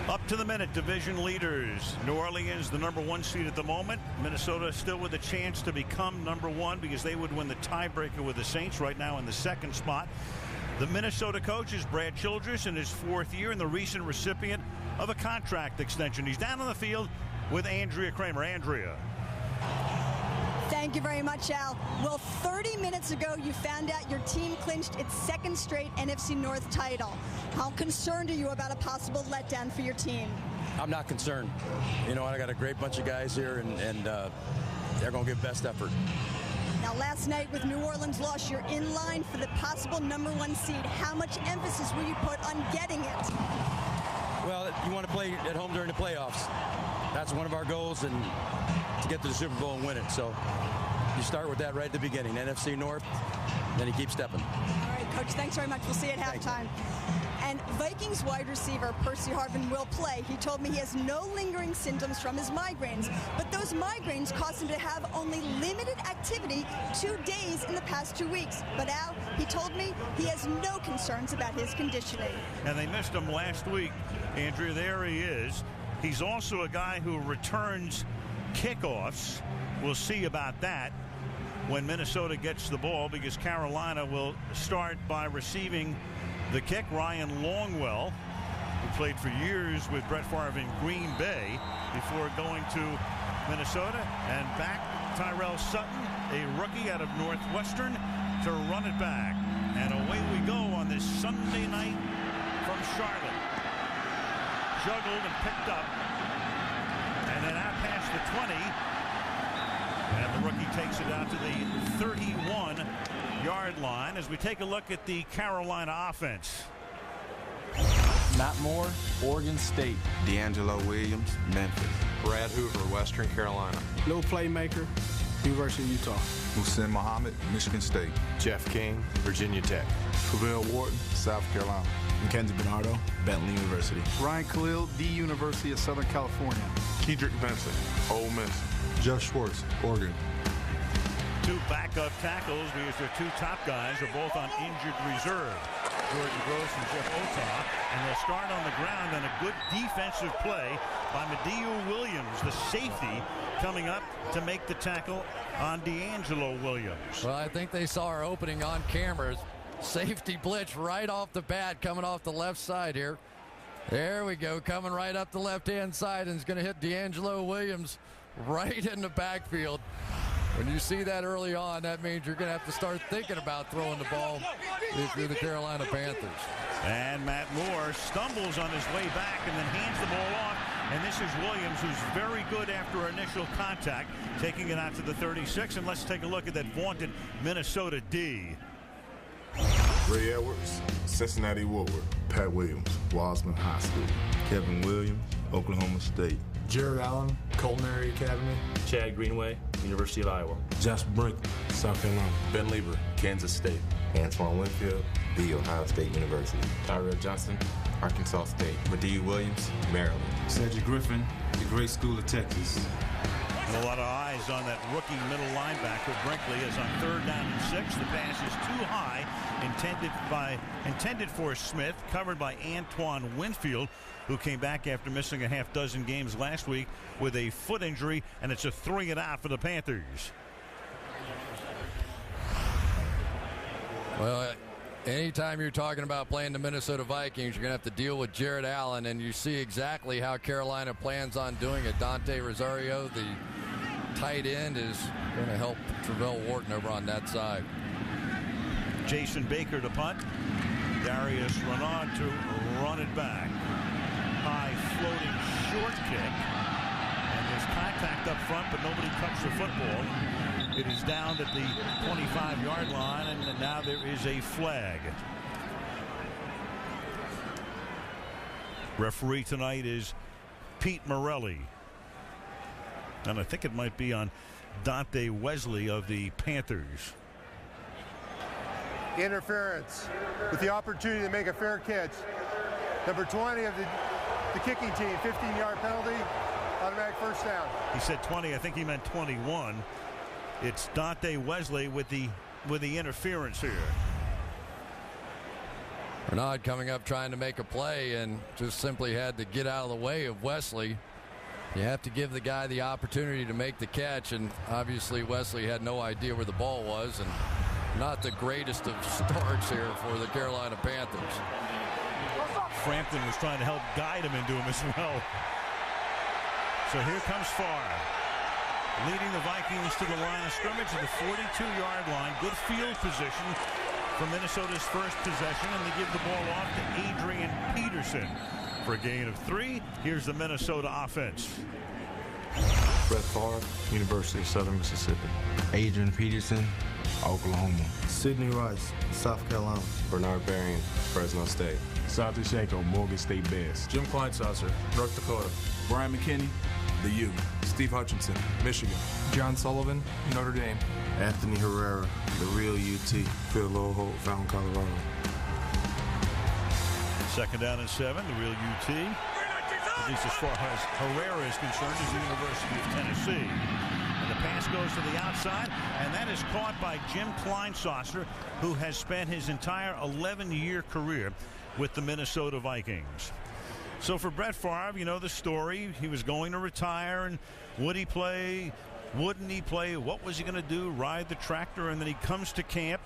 Up to the minute, division leaders. New Orleans, the #1 seed at the moment. Minnesota still with a chance to become #1 because they would win the tiebreaker with the Saints right now in the 2nd spot. The Minnesota coach is Brad Childress in his 4th year and the recent recipient of a contract extension. He's down on the field with Andrea Kramer. Andrea. Thank you very much, Al. Well, 30 minutes ago, you found out your team clinched its 2nd straight NFC North title. How concerned are you about a possible letdown for your team? I'm not concerned. You know, I got a great bunch of guys here, and they're going to give best effort. Now, last night with New Orleans' loss, you're in line for the possible #1 seed. How much emphasis will you put on getting it? Well, you want to play at home during the playoffs. That's one of our goals, and to get to the Super Bowl and win it. So you start with that right at the beginning. NFC North, then you keep stepping. All right, Coach, thanks very much. We'll see you at halftime. And Vikings wide receiver Percy Harvin will play. He told me he has no lingering symptoms from his migraines, but those migraines caused him to have only limited activity 2 days in the past 2 weeks. But Al, he told me he has no concerns about his conditioning. And they missed him last week. Andrea, there he is. He's also a guy who returns kickoffs. We'll see about that when Minnesota gets the ball, because Carolina will start by receiving the kick. Ryan Longwell, who played for years with Brett Favre in Green Bay before going to Minnesota, and back Tyrell Sutton, a rookie out of Northwestern, to run it back. And away we go on this Sunday night from Charlotte. Juggled and picked up, and then out past the 20, and the rookie takes it out to the 31-yard line as we take a look at the Carolina offense. Matt Moore, Oregon State. D'Angelo Williams, Memphis. Brad Hoover, Western Carolina. Lil Playmaker, University of Utah. Hussein Muhammad, Michigan State. Jeff King, Virginia Tech. Cavell Wharton, South Carolina. Mackenzie Bernardo, Bentley University. Ryan Khalil, the University of Southern California. Kedrick Benson, Ole Miss. Jeff Schwartz, Oregon. 2 backup tackles because their 2 top guys are both on injured reserve. Jordan Gross and Jeff Otah, and they'll start on the ground on a good defensive play by Mediu Williams, the safety, coming up to make the tackle on D'Angelo Williams. Well, I think they saw our opening on cameras. Safety blitz right off the bat, coming off the left side here. There we go, coming right up the left-hand side, and is going to hit D'Angelo Williams right in the backfield. When you see that early on, that means you're going to have to start thinking about throwing the ball if you're the Carolina Panthers. And Matt Moore stumbles on his way back and then hands the ball off. And this is Williams, who's very good after initial contact, taking it out to the 36. And let's take a look at that vaunted Minnesota D. Ray Edwards, Cincinnati Woodward. Pat Williams, Wasman High School. Kevin Williams, Oklahoma State. Jared Allen, Culinary Academy. Chad Greenway, University of Iowa. Jasper Brink, South Carolina. Ben Lieber, Kansas State. Antoine Winfield, The Ohio State University. Tyrell Johnson, Arkansas State. Mediu Williams, Maryland. Cedric Griffin, the Great School of Texas. And a lot of eyes on that rookie middle linebacker Brinkley, as on 3rd down and 6. The pass is too high, intended for Smith, covered by Antoine Winfield, who came back after missing a half dozen games last week with a foot injury, and it's a 3 and out for the Panthers. Well, anytime you're talking about playing the Minnesota Vikings, you're going to have to deal with Jared Allen, and you see exactly how Carolina plans on doing it. Dante Rosario, the tight end, is going to help Travell Wharton over on that side. Jason Baker to punt. Darius Renaud to run it back. High floating short kick. And there's contact up front, but nobody touched the football. It is down at the 25-yard line, and now there is a flag. Referee tonight is Pete Morelli. And I think it might be on Dante Wesley of the Panthers. Interference with the opportunity to make a fair catch. Number 20 of the kicking team, 15-yard penalty, automatic first down. He said 20. I think he meant 21. It's Dante Wesley with the interference here. Bernard coming up trying to make a play and just simply had to get out of the way of Wesley. You have to give the guy the opportunity to make the catch, and obviously Wesley had no idea where the ball was, and not the greatest of starts here for the Carolina Panthers. Frampton was trying to help guide him into him as well. So here comes Favre, leading the Vikings to the line of scrimmage at the 42-yard line. Good field position for Minnesota's first possession, and they give the ball off to Adrian Peterson for a gain of 3. Here's the Minnesota offense. Brett Favre, University of Southern Mississippi. Adrian Peterson, Oklahoma. Sidney Rice, South Carolina. Bernard Berrien, Fresno State. Sati Shanko, Morgan State Bears. Jim Kleinsasser, North Dakota. Brian McKinney, the U. Steve Hutchinson, Michigan. John Sullivan, Notre Dame. Anthony Herrera, the real UT. Phil Loho, Fountain, Colorado. 2nd down and 7, the real UT. At least as far as Herrera is concerned, is the University of Tennessee. And the pass goes to the outside, and that is caught by Jim Kleinsasser, who has spent his entire 11-year career with the Minnesota Vikings. So for Brett Favre, you know the story. He was going to retire, and would he play? Wouldn't he play? What was he going to do? Ride the tractor? And then he comes to camp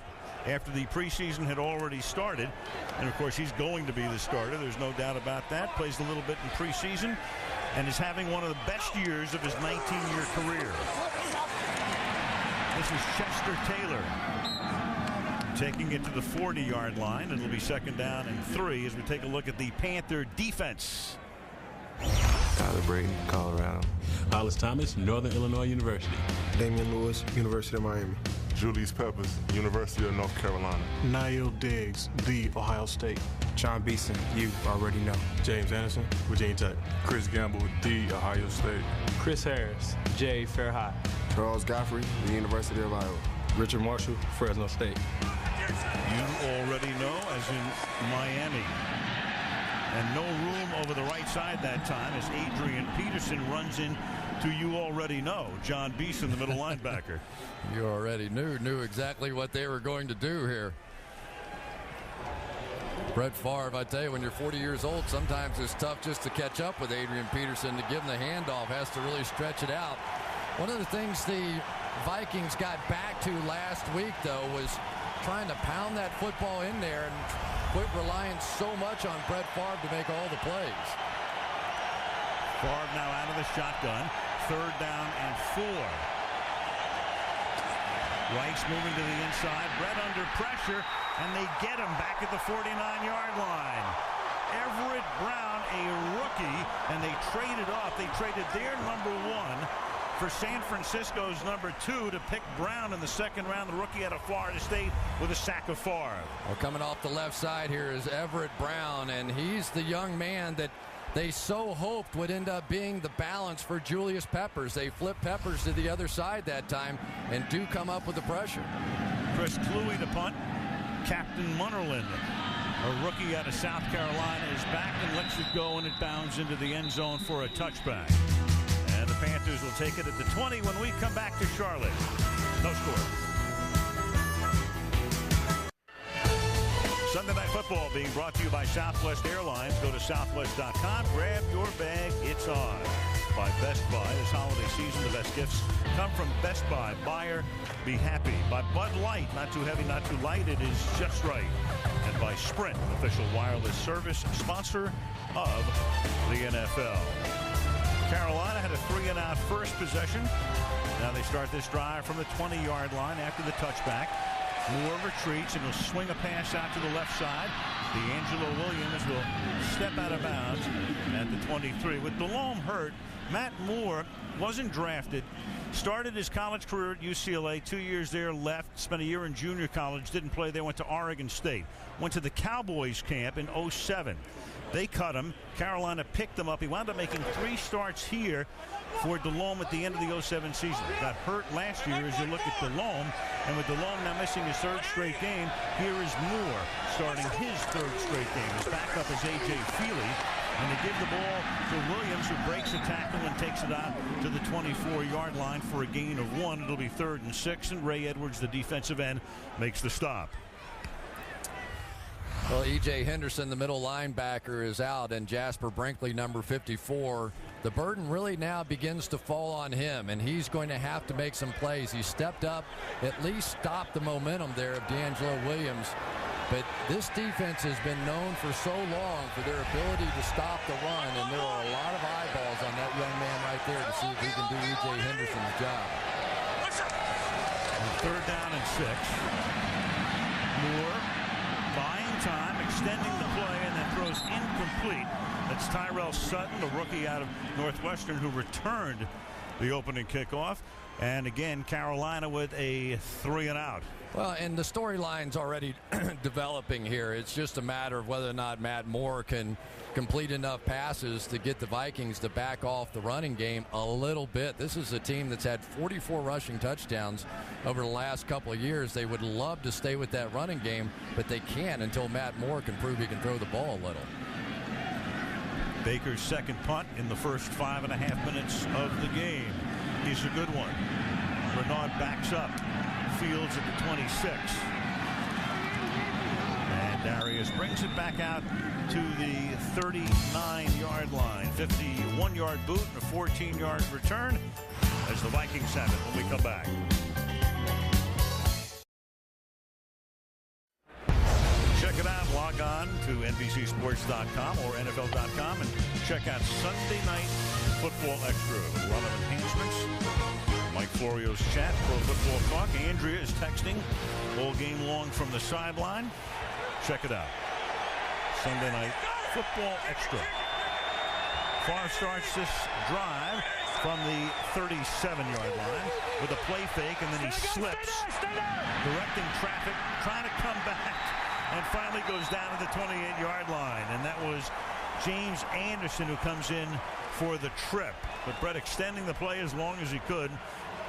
after the preseason had already started. And of course, he's going to be the starter. There's no doubt about that. Plays a little bit in preseason and is having one of the best years of his 19-year career. This is Chester Taylor taking it to the 40-yard line. It'll be 2nd down and 3 as we take a look at the Panther defense. Tyler Brayton, Colorado. Hollis Thomas, Northern Illinois University. Damian Lewis, University of Miami. Julius Peppers, University of North Carolina. Niall Diggs, The Ohio State. John Beeson, you already know. James Anderson, Virginia Tech. Chris Gamble, The Ohio State. Chris Harris, J. Fair High. Charles Godfrey, the University of Iowa. Richard Marshall, Fresno State. You already know, as in Miami. And no room over the right side that time as Adrian Peterson runs in to you already know. John Beeson, the middle linebacker. You already knew exactly what they were going to do here. Brett Favre, I tell you, when you're 40 years old, sometimes it's tough just to catch up with Adrian Peterson. To give him the handoff, has to really stretch it out. One of the things the Vikings got back to last week, though, was trying to pound that football in there and quit relying so much on Brett Favre to make all the plays. Favre now out of the shotgun. 3rd down and 4. Rice moving to the inside. Brett under pressure, and they get him back at the 49-yard line. Everett Brown, a rookie, and they traded off. They traded their number 1 for San Francisco's number 2 to pick Brown in the 2nd round. The rookie out of Florida State with a sack of Favre. Well, coming off the left side here is Everett Brown, and he's the young man that they so hoped would end up being the balance for Julius Peppers. They flip Peppers to the other side that time and do come up with the pressure. Chris Cluey to punt. Captain Munnerlyn, a rookie out of South Carolina, is back and lets it go, and it bounds into the end zone for a touchback. And the Panthers will take it at the 20 when we come back to Charlotte. No score. Sunday Night Football being brought to you by Southwest Airlines. Go to southwest.com. Grab your bag. It's on. By Best Buy. This holiday season, the best gifts come from Best Buy. Buyer, be happy. By Bud Light. Not too heavy, not too light. It is just right. And by Sprint, official wireless service sponsor of the NFL. Carolina had a 3-and-out first possession. Now they start this drive from the 20-yard line after the touchback. Moore retreats and will swing a pass out to the left side. D'Angelo Williams will step out of bounds at the 23. With Delhomme hurt, Matt Moore wasn't drafted. Started his college career at UCLA, 2 years there, left, spent a year in junior college, didn't play there, went to Oregon State. Went to the Cowboys camp in 07. They cut him. Carolina picked him up. He wound up making 3 starts here for Delhomme at the end of the 07 season. Got hurt last year as you look at Delhomme. And with Delhomme now missing his 3rd straight game, here is Moore starting his 3rd straight game. His backup is A.J. Feely. And they give the ball to Williams, who breaks a tackle and takes it out to the 24-yard line for a gain of 1. It'll be 3rd and 6, and Ray Edwards, the defensive end, makes the stop. Well, E.J. Henderson, the middle linebacker, is out, and Jasper Brinkley, number 54. The burden really now begins to fall on him, and he's going to have to make some plays. He stepped up, at least stopped the momentum there of D'Angelo Williams. But this defense has been known for so long for their ability to stop the run, and there are a lot of eyeballs on that young man right there to see if he can do E.J. Henderson's job. And 3rd down and 6. Moore buying time, extending the play, and then throws incomplete. That's Tyrell Sutton, the rookie out of Northwestern, who returned the opening kickoff. And again, Carolina with a 3-and-out. Well, and the storyline's already developing here. It's just a matter of whether or not Matt Moore can complete enough passes to get the Vikings to back off the running game a little bit. This is a team that's had 44 rushing touchdowns over the last couple of years. They would love to stay with that running game, but they can't until Matt Moore can prove he can throw the ball a little. Baker's second punt in the first 5.5 minutes of the game is a good one. Bernard backs up. Fields at the 26. And Darius brings it back out to the 39-yard line. 51-yard boot and a 14-yard return as the Vikings have it when we come back. Check it out. Log on to NBCSports.com or NFL.com and check out Sunday Night Football Extra. A lot of enhancements. Mike Florio's chat, Pro Football Talk. Andrea is texting all game long from the sideline. Check it out. Sunday Night Football Extra. Favre starts this drive from the 37-yard line with a play fake, and then he slips, directing traffic, trying to come back, and finally goes down to the 28-yard line. And that was James Anderson who comes in for the trip. But Brett extending the play as long as he could,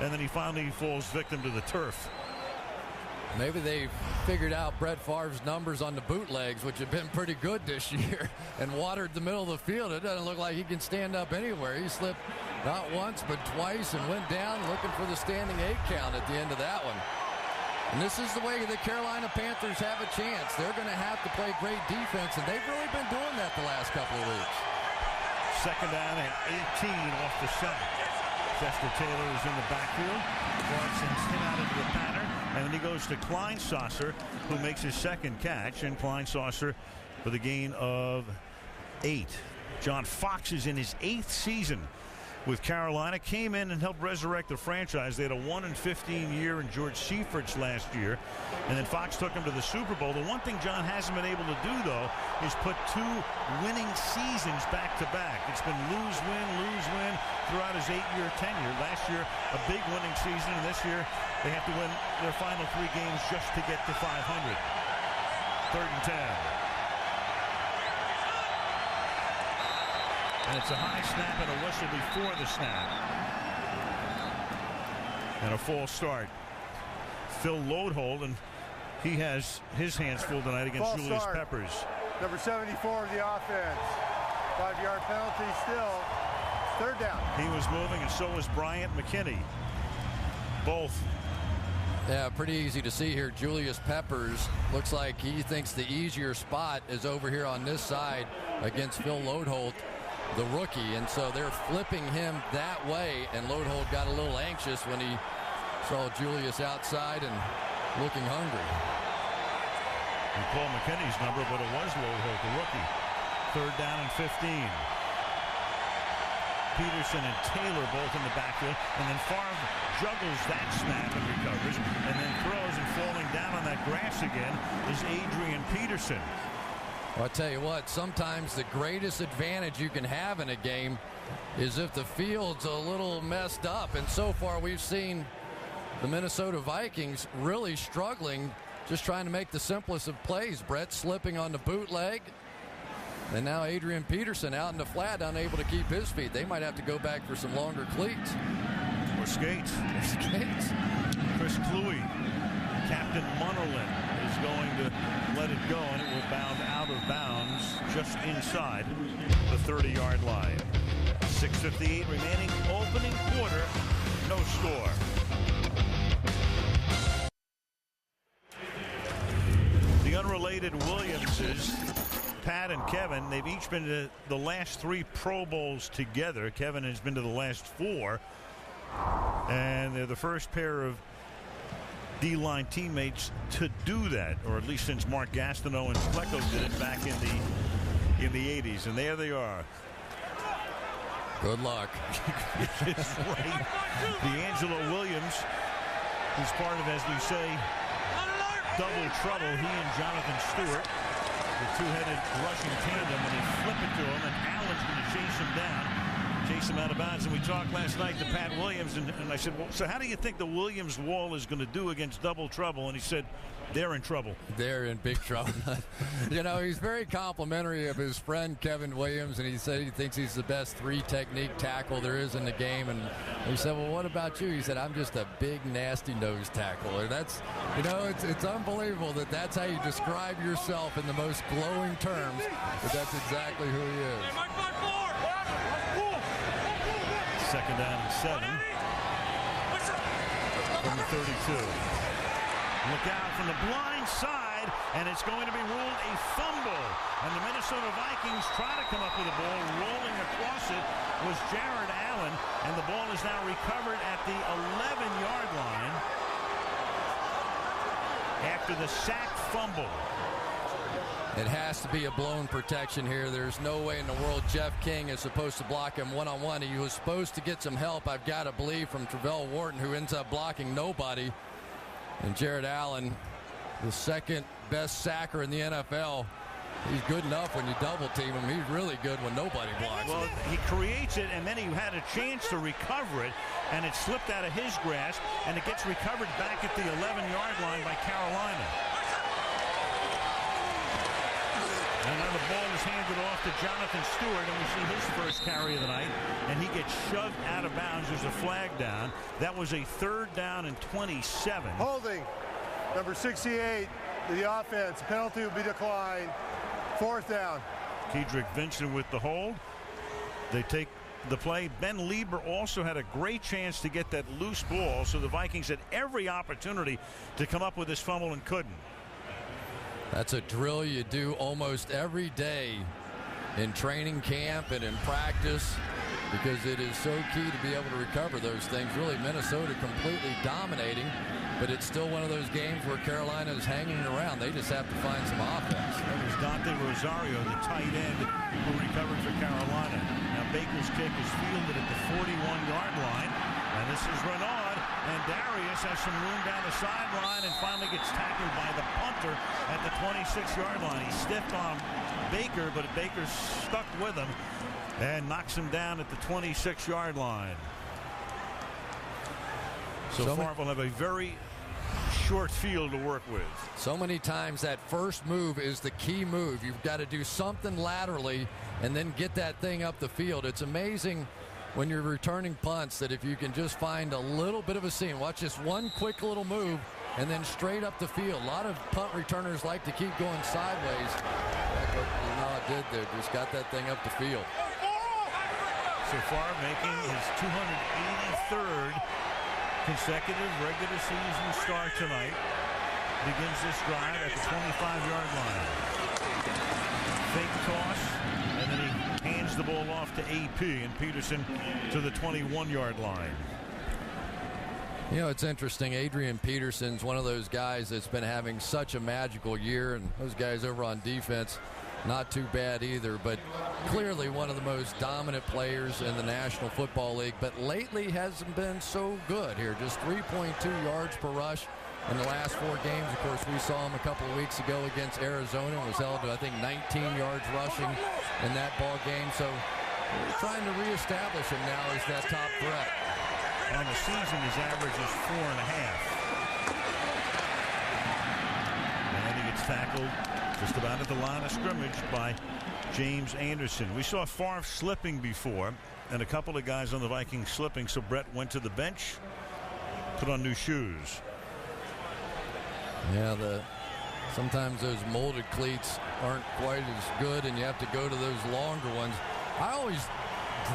and then he finally falls victim to the turf. Maybe they figured out Brett Favre's numbers on the bootlegs, which have been pretty good this year, and watered the middle of the field. It doesn't look like he can stand up anywhere. He slipped not once but twice and went down looking for the standing 8 count at the end of that one. And this is the way the Carolina Panthers have a chance. They're going to have to play great defense, and they've really been doing that the last couple of weeks. 2nd down and 18 off the sack. Chester Taylor is in the backfield. Clark sends him out into the pattern, and then he goes to Kleinsasser, who makes his second catch, and Kleinsasser for the gain of 8. John Fox is in his 8th season with Carolina, came in and helped resurrect the franchise. They had a 1-15 year in George Seifert's last year, and then Fox took him to the Super Bowl. The one thing John hasn't been able to do, though, is put 2 winning seasons back to back. It's been lose, win throughout his 8-year tenure. Last year, a big winning season, and this year they have to win their final 3 games just to get to 500. 3rd and 10. And it's a high snap and a whistle before the snap. And a false start. Phil Lodehold, and he has his hands full tonight against false Julius start. Peppers. Number 74 of the offense. 5-yard penalty still. 3rd down. He was moving, and so was Bryant McKinney. Both. Yeah, pretty easy to see here. Julius Peppers looks like he thinks the easier spot is over here on this side against Phil Lodehold, the rookie, and so they're flipping him that way, and Lodehold got a little anxious when he saw Julius outside and looking hungry. And Paul McKinney's number, but it was Lodehold, the rookie. 3rd down and 15. Peterson and Taylor both in the backfield, and then Favre juggles that snap and recovers, and then throws, and falling down on that grass again is Adrian Peterson. I'll tell you what, sometimes the greatest advantage you can have in a game is if the field's a little messed up. And so far we've seen the Minnesota Vikings really struggling, just trying to make the simplest of plays. Brett slipping on the bootleg. And now Adrian Peterson out in the flat, unable to keep his feet. They might have to go back for some longer cleats. Or skates. Or skates. Chris Kluwe, Captain Munnerlyn, is going to let it go, and it will bound out of bounds just inside the 30-yard line. 6:58 remaining, opening quarter, no score. The unrelated undefeated Williamses, Pat and Kevin, they've each been to the last 3 Pro Bowls together. Kevin has been to the last 4. And they're the first pair of D-line teammates to do that, or at least since Mark Gastineau and Flecko did it back in the 80s. And there they are. Good luck. It's right. D'Angelo Williams, who's part of, as we say, double trouble. He and Jonathan Stewart, the two-headed rushing tandem, and they flip it to him, and Allen's going to chase him down, chase him out of bounds. And we talked last night to Pat Williams, and I said, well, so how do you think the Williams wall is going to do against double trouble? And he said, they're in trouble. They're in big trouble. You know, he's very complimentary of his friend Kevin Williams, and he said he thinks he's the best 3-technique tackle there is in the game. And he said, well, what about you? He said, I'm just a big, nasty nose tackle. And that's, you know, it's unbelievable that that's how you describe yourself in the most glowing terms, but that's exactly who he is. Second down and 7 from the 32. Look out from the blind side, and it's going to be ruled a fumble. And the Minnesota Vikings try to come up with the ball. Rolling across it was Jared Allen, and the ball is now recovered at the 11-yard line after the sack fumble. It has to be a blown protection here. There's no way in the world Jeff King is supposed to block him one-on-one. He was supposed to get some help, I've got to believe, from Travell Wharton, who ends up blocking nobody. And Jared Allen, the second best sacker in the NFL, he's good enough when you double team him. He's really good when nobody blocks him. Well, he creates it, and then he had a chance to recover it, and it slipped out of his grasp, and it gets recovered back at the 11-yard line by Carolina. And now the ball is handed off to Jonathan Stewart, and we see his first carry of the night, and he gets shoved out of bounds. There's a flag down. That was a 3rd down and 27. Holding, number 68 to the offense. Penalty will be declined. 4th down. Kedrick Vincent with the hold. They take the play. Ben Lieber also had a great chance to get that loose ball, so the Vikings had every opportunity to come up with this fumble and couldn't. That's a drill you do almost every day in training camp and in practice, because it is so key to be able to recover those things. Really, Minnesota completely dominating, but it's still one of those games where Carolina is hanging around. They just have to find some offense. That was Dante Rosario, the tight end, who recovered for Carolina. Now Baker's kick is fielded at the 41-yard line, and this is Renaud, and Darius has some room down the sideline and finally gets tackled by the punter at the 26-yard line. He stiffed on Baker, but Baker stuck with him and knocks him down at the 26-yard line. So Favre will have a very short field to work with. So many times that first move is the key move. You've got to do something laterally and then get that thing up the field. It's amazing when you're returning punts that if you can just find a little bit of a seam, watch this one quick little move and then straight up the field. A lot of punt returners like to keep going sideways. That's what Renaud did there, just got that thing up the field. So far making his 283rd consecutive regular season start tonight. Begins this drive at the 25-yard line. Fake toss, and then he hands the ball off to AP, and Peterson to the 21-yard line. You know, it's interesting. Adrian Peterson's one of those guys that's been having such a magical year, and those guys over on defense, not too bad either, but clearly one of the most dominant players in the National Football League, but lately hasn't been so good here. Just 3.2 yards per rush in the last 4 games. Of course, we saw him a couple of weeks ago against Arizona and was held to, I think, 19 yards rushing in that ball game. So we're trying to reestablish him now as that top threat. On the season, his average is 4.5. And he gets tackled just about at the line of scrimmage by James Anderson. We saw Favre slipping before, and a couple of guys on the Vikings slipping, so Brett went to the bench, put on new shoes. Yeah, sometimes those molded cleats aren't quite as good, and you have to go to those longer ones. I always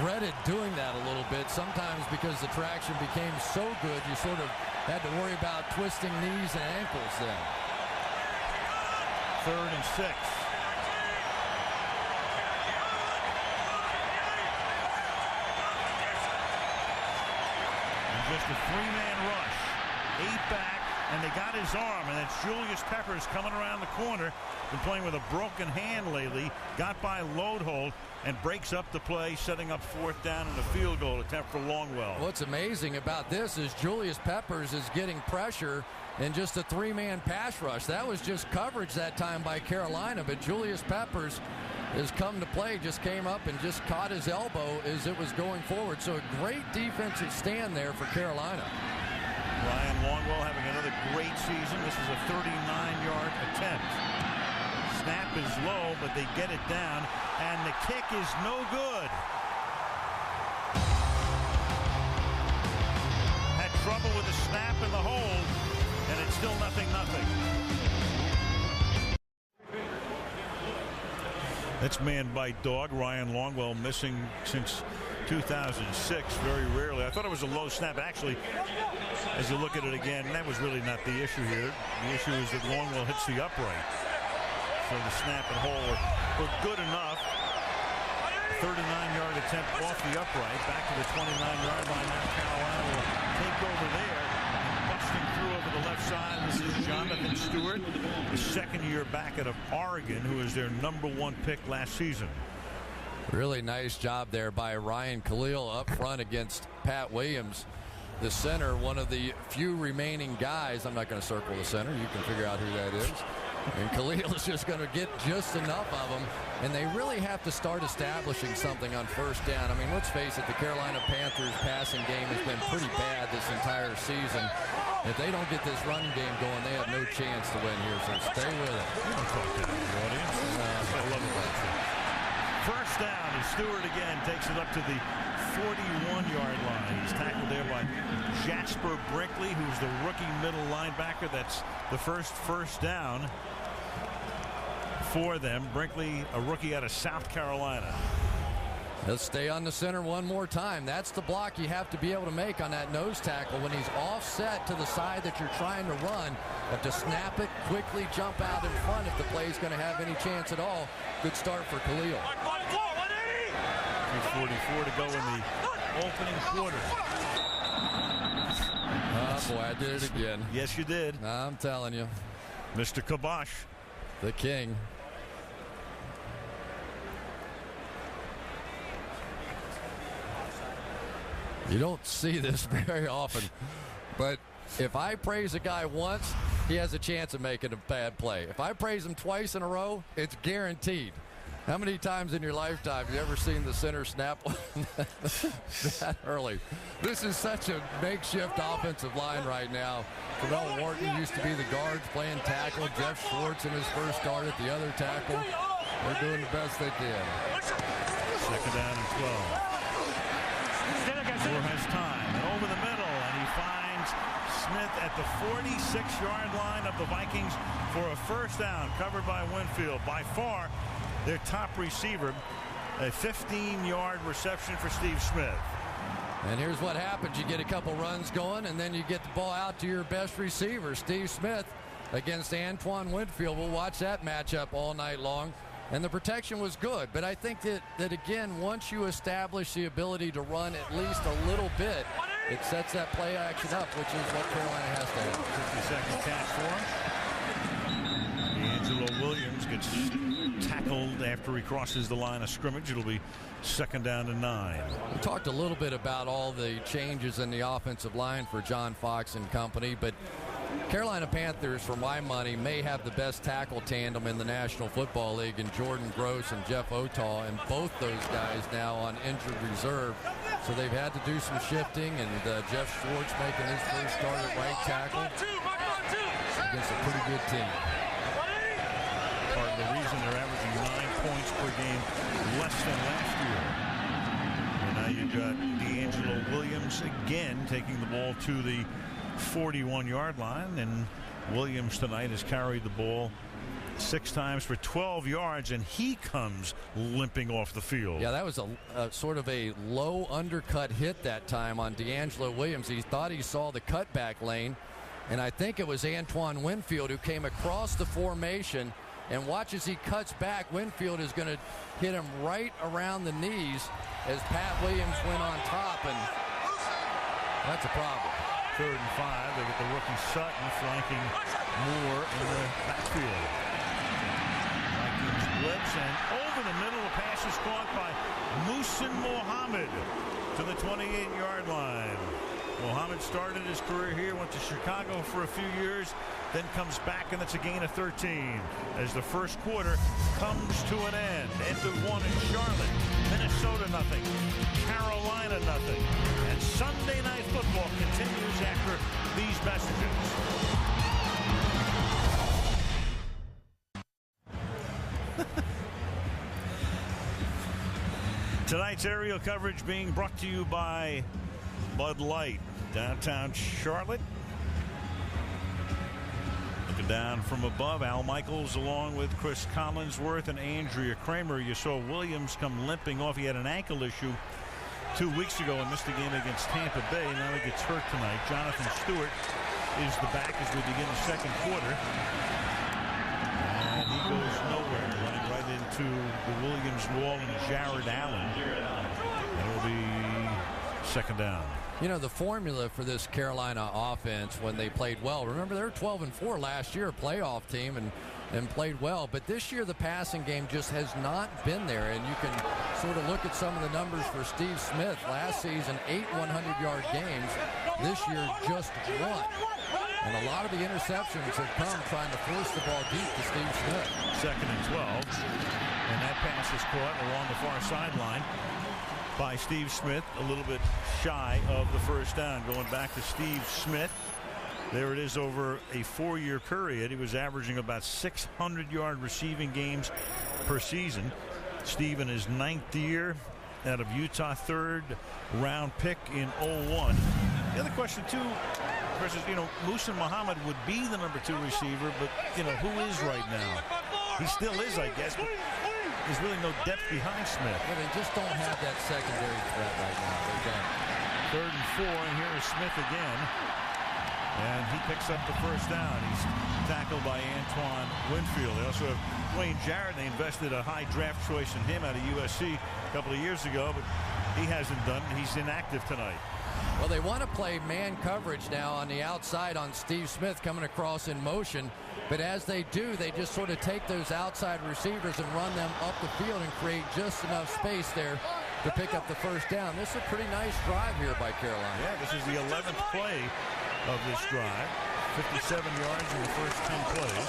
dreaded doing that a little bit, sometimes because the traction became so good, you sort of had to worry about twisting knees and ankles then. 3rd and 6. And just a 3-man rush. 8 back, and they got his arm, and it's Julius Peppers coming around the corner. Been playing with a broken hand lately. Got by Loadhold and breaks up the play, setting up 4th down and a field goal attempt for Longwell. What's amazing about this is Julius Peppers is getting pressure in just a 3-man pass rush. That was just coverage that time by Carolina, but Julius Peppers has come to play, just came up and just caught his elbow as it was going forward. So a great defensive stand there for Carolina. Ryan Longwell having another great season. This is a 39-yard attempt. Snap is low, but they get it down, and the kick is no good. Had trouble with the snap and the hold, and it's still 0-0. That's man bite dog. Ryan Longwell missing since 2006, very rarely. I thought it was a low snap. Actually, as you look at it again, that was really not the issue here. The issue is that Longwell hits the upright. So the snap and hold were good enough. 39-yard attempt off the upright. Back to the 29-yard line. Now Carolina will take over there. And busting through over the left side. This is Jonathan Stewart, the second-year back out of Oregon, who is their #1 pick last season. Really nice job there by Ryan Khalil up front against Pat Williams, the center, one of the few remaining guys. I'm not going to circle the center. You can figure out who that is. And Khalil is just going to get just enough of them. And they really have to start establishing something on 1st down. I mean, let's face it, the Carolina Panthers passing game has been pretty bad this entire season. If they don't get this running game going, they have no chance to win here. So stay with it. Don't talk to the audience. I love it like that. 1st down, and Stewart again takes it up to the 41-yard line. He's tackled there by Jasper Brinkley, who's the rookie middle linebacker. That's the first down for them. Brinkley, a rookie out of South Carolina. Let's stay on the center one more time. That's the block you have to be able to make on that nose tackle when he's offset to the side that you're trying to run. But to snap it, quickly jump out in front if the play's going to have any chance at all. Good start for Khalil. 2:44 to go in the opening quarter. Oh, boy, I did it again. Yes, you did. I'm telling you. Mr. Kibosh. The king. You don't see this very often, but if I praise a guy once, he has a chance of making a bad play. If I praise him twice in a row, it's guaranteed. How many times in your lifetime have you ever seen the center snap that early? This is such a makeshift offensive line right now. Terrell Wharton used to be the guards playing tackle. Jeff Schwartz in his first start at the other tackle. They're doing the best they can. 2nd down and 12. Moore has time, and over the middle, and he finds Smith at the 46-yard line of the Vikings for a 1st down, covered by Winfield. By far their top receiver. A 15-yard reception for Steve Smith. And here's what happens. You get a couple runs going, and then you get the ball out to your best receiver, Steve Smith, against Antoine Winfield. We'll watch that matchup all night long. And the protection was good. But I think that again, once you establish the ability to run at least a little bit, it sets that play action up, which is what Carolina has to have. 50-second catch for him. D'Angelo Williams gets tackled after he crosses the line of scrimmage. It'll be 2nd down and 9. We talked a little bit about all the changes in the offensive line for John Fox and company, but Carolina Panthers, for my money, may have the best tackle tandem in the National Football League in Jordan Gross and Jeff Otaw, and both those guys now on injured reserve. So they've had to do some shifting, and Jeff Schwartz making his first start at right tackle against a pretty good team. Part of the reason they're averaging 9 points per game less than last year. And now you've got D'Angelo Williams again taking the ball to the 41-yard line, and Williams tonight has carried the ball 6 times for 12 yards, and he comes limping off the field. Yeah, that was a sort of a low undercut hit that time on D'Angelo Williams. He thought he saw the cutback lane, and I think it was Antoine Winfield who came across the formation And watch as he cuts back. Winfield is going to hit him right around the knees as Pat Williams went on top, and that's a problem. 3rd and 5. They get the rookie Sutton flanking Moore in the backfield. Vikings blitz, and over the middle, the pass is caught by Muhsin Muhammad to the 28-yard line. Muhammad started his career here, went to Chicago for a few years, then comes back, and it's a gain of 13 as the first quarter comes to an end. End of 1 in Charlotte. Minnesota nothing. Carolina nothing. And Sunday Night Football continues after these messages. Tonight's aerial coverage being brought to you by Bud Light. Downtown Charlotte. Looking down from above, Al Michaels along with Chris Collinsworth and Andrea Kramer. You saw Williams come limping off. He had an ankle issue 2 weeks ago and missed the game against Tampa Bay. Now he gets hurt tonight. Jonathan Stewart is the back as we begin the second quarter. And he goes nowhere, running right into the Williams wall and Jared Allen. It'll be second down. You know, the formula for this Carolina offense when they played well, remember they were 12-4 last year, a playoff team, and played well. But this year the passing game just has not been there. And you can sort of look at some of the numbers for Steve Smith. Last season, 8 100-yard games. This year, just 1. And a lot of the interceptions have come trying to force the ball deep to Steve Smith. 2nd and 12. And that pass is caught along the far sideline by Steve Smith, a little bit shy of the first down. Going back to Steve Smith. There it is over a 4-year period. He was averaging about 600-yard receiving games per season. Steve in his 9th year out of Utah, 3rd round pick in 01. The other question too, versus, Muhsin Muhammad would be the number 2 receiver, but who is right now? He still is, I guess, but there's really no depth behind Smith. Well, they just don't have that secondary threat right now. They don't. 3rd and 4, and here is Smith again. And he picks up the first down. He's tackled by Antoine Winfield. They also have Wayne Jarrett. They invested a high draft choice in him out of USC a couple of years ago, but he hasn't done it. He's inactive tonight. Well, they want to play man coverage now on the outside on Steve Smith coming across in motion. But as they do, they just sort of take those outside receivers and run them up the field and create just enough space there to pick up the first down. This is a pretty nice drive here by Carolina. Yeah, this is the 11th play of this drive. 57 yards in the first 10 plays.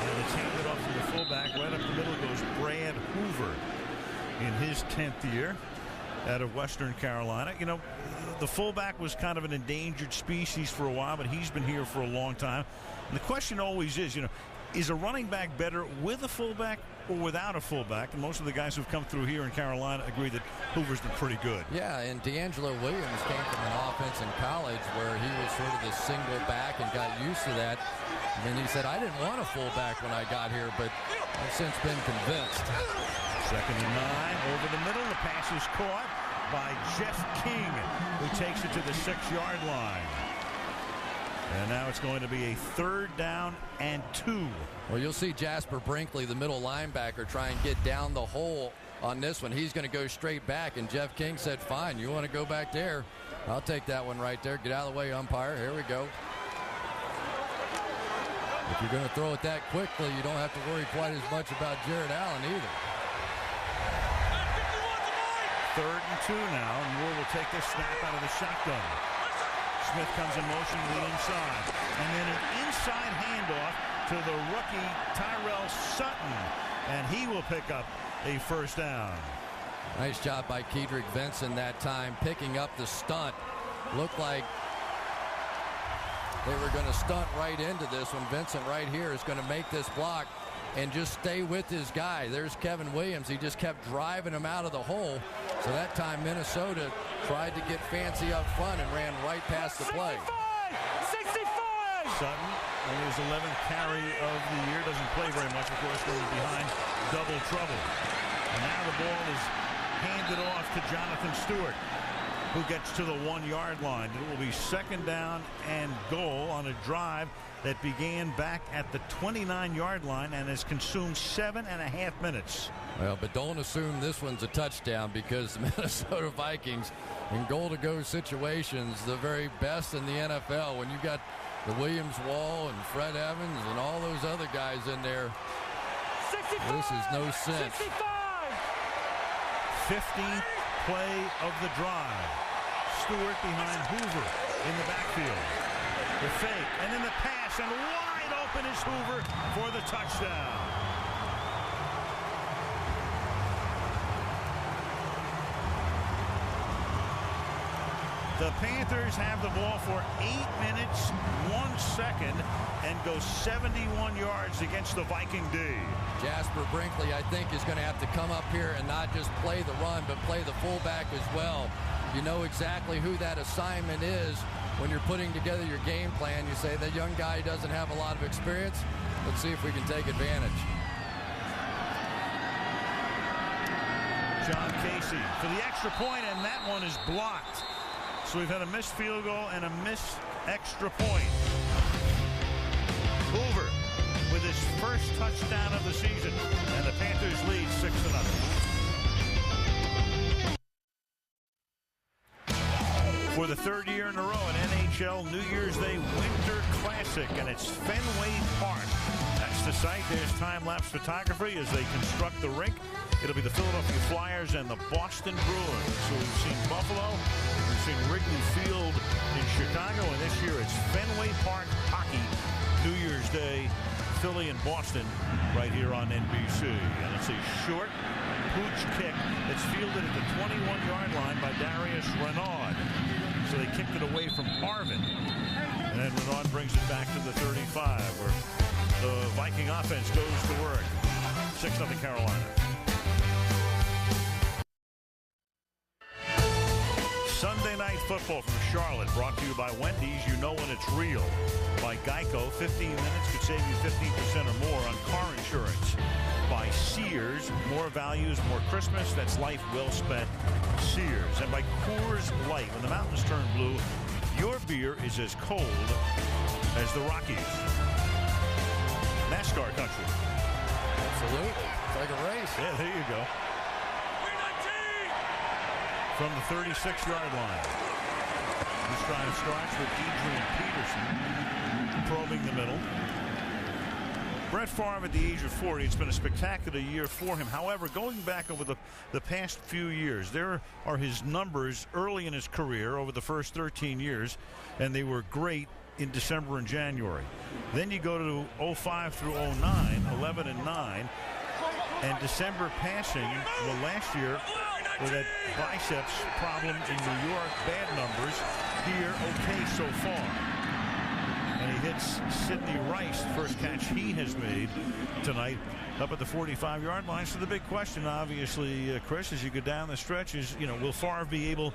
And it's handed off to the fullback. Right up the middle goes Brad Hoover in his 10th year out of Western Carolina. The fullback was kind of an endangered species for a while, but he's been here for a long time. And the question always is, is a running back better with a fullback or without a fullback? And most of the guys who've come through here in Carolina agree that Hoover's been pretty good. Yeah, and D'Angelo Williams came from an offense in college where he was sort of the single back and got used to that. And then he said, I didn't want a fullback when I got here, but I've since been convinced. 2nd and 9 over the middle. The pass is caught by Jeff King, who takes it to the 6-yard line. And now it's going to be a 3rd down and 2. Well, you'll see Jasper Brinkley, the middle linebacker, try and get down the hole on this one. He's going to go straight back, and Jeff King said, fine, you want to go back there? I'll take that one right there. Get out of the way, umpire. Here we go. If you're going to throw it that quickly, you don't have to worry quite as much about Jared Allen either. 3rd and 2 now, and Moore will take this snap out of the shotgun. Smith comes in motion to the inside, and then an inside handoff to the rookie Tyrell Sutton, and he will pick up a first down. Nice job by Kedrick Vincent that time, picking up the stunt. Looked like they were going to stunt right into this one. Vincent right here is going to make this block and just stay with his guy. There's Kevin Williams. He just kept driving him out of the hole. So that time Minnesota tried to get fancy up front and ran right past the play. 65! Sutton, on his 11th carry of the year, doesn't play very much, of course, goes behind double trouble. And now the ball is handed off to Jonathan Stewart. who gets to the 1-yard line. It will be 2nd down and goal on a drive that began back at the 29-yard line and has consumed 7.5 minutes. Well, but don't assume this one's a touchdown, because the Minnesota Vikings in goal-to-go situations, the very best in the NFL. When you've got the Williams Wall and Fred Evans and all those other guys in there, 65, this is no cinch. 15th play of the drive. Stewart behind Hoover in the backfield. The fake, and then the pass, and wide open is Hoover for the touchdown. The Panthers have the ball for 8 minutes, 1 second, and go 71 yards against the Viking D. Jasper Brinkley, I think, is going to have to come up here and not just play the run, but play the fullback as well. You know exactly who that assignment is when you're putting together your game plan. You say that young guy doesn't have a lot of experience. Let's see if we can take advantage. John Casey for the extra point, and that one is blocked. So we've had a missed field goal and a missed extra point. Hoover with his first touchdown of the season, and the Panthers lead 6-0. For the 3rd year in a row, an NHL New Year's Day Winter Classic, and it's Fenway Park. That's the site. There's time-lapse photography as they construct the rink. It'll be the Philadelphia Flyers and the Boston Bruins. So we've seen Buffalo, we've seen Wrigley Field in Chicago, and this year it's Fenway Park hockey, New Year's Day, Philly and Boston, right here on NBC. And it's a short pooch kick that's fielded at the 21-yard line by Darius Renaud. So they kicked it away from Harvin, and then Renaud brings it back to the 35, where the Viking offense goes to work. 6-0 Carolina. Sunday Night Football from Charlotte, brought to you by Wendy's. You know when it's real. By Geico, 15 minutes could save you 15% or more on car insurance. By Sears, more values, more Christmas. That's life well spent. Sears. And by Coors Light. When the mountains turn blue, your beer is as cold as the Rockies. NASCAR country. Absolutely. It's like a race. Yeah, there you go. From the 36-yard line. This drive starts with Adrian Peterson probing the middle. Brett Favre at the age of 40, it's been a spectacular year for him. However, going back over the past few years, there are his numbers early in his career over the first 13 years, and they were great in December and January. Then you go to 05 through 09, 11-9, and December passing, well, last year, with that biceps problem in New York, bad numbers. Here, okay so far. And he hits Sidney Rice, first catch he has made tonight, up at the 45-yard line. So the big question, obviously, Chris, as you go down the stretch is, will Favre be able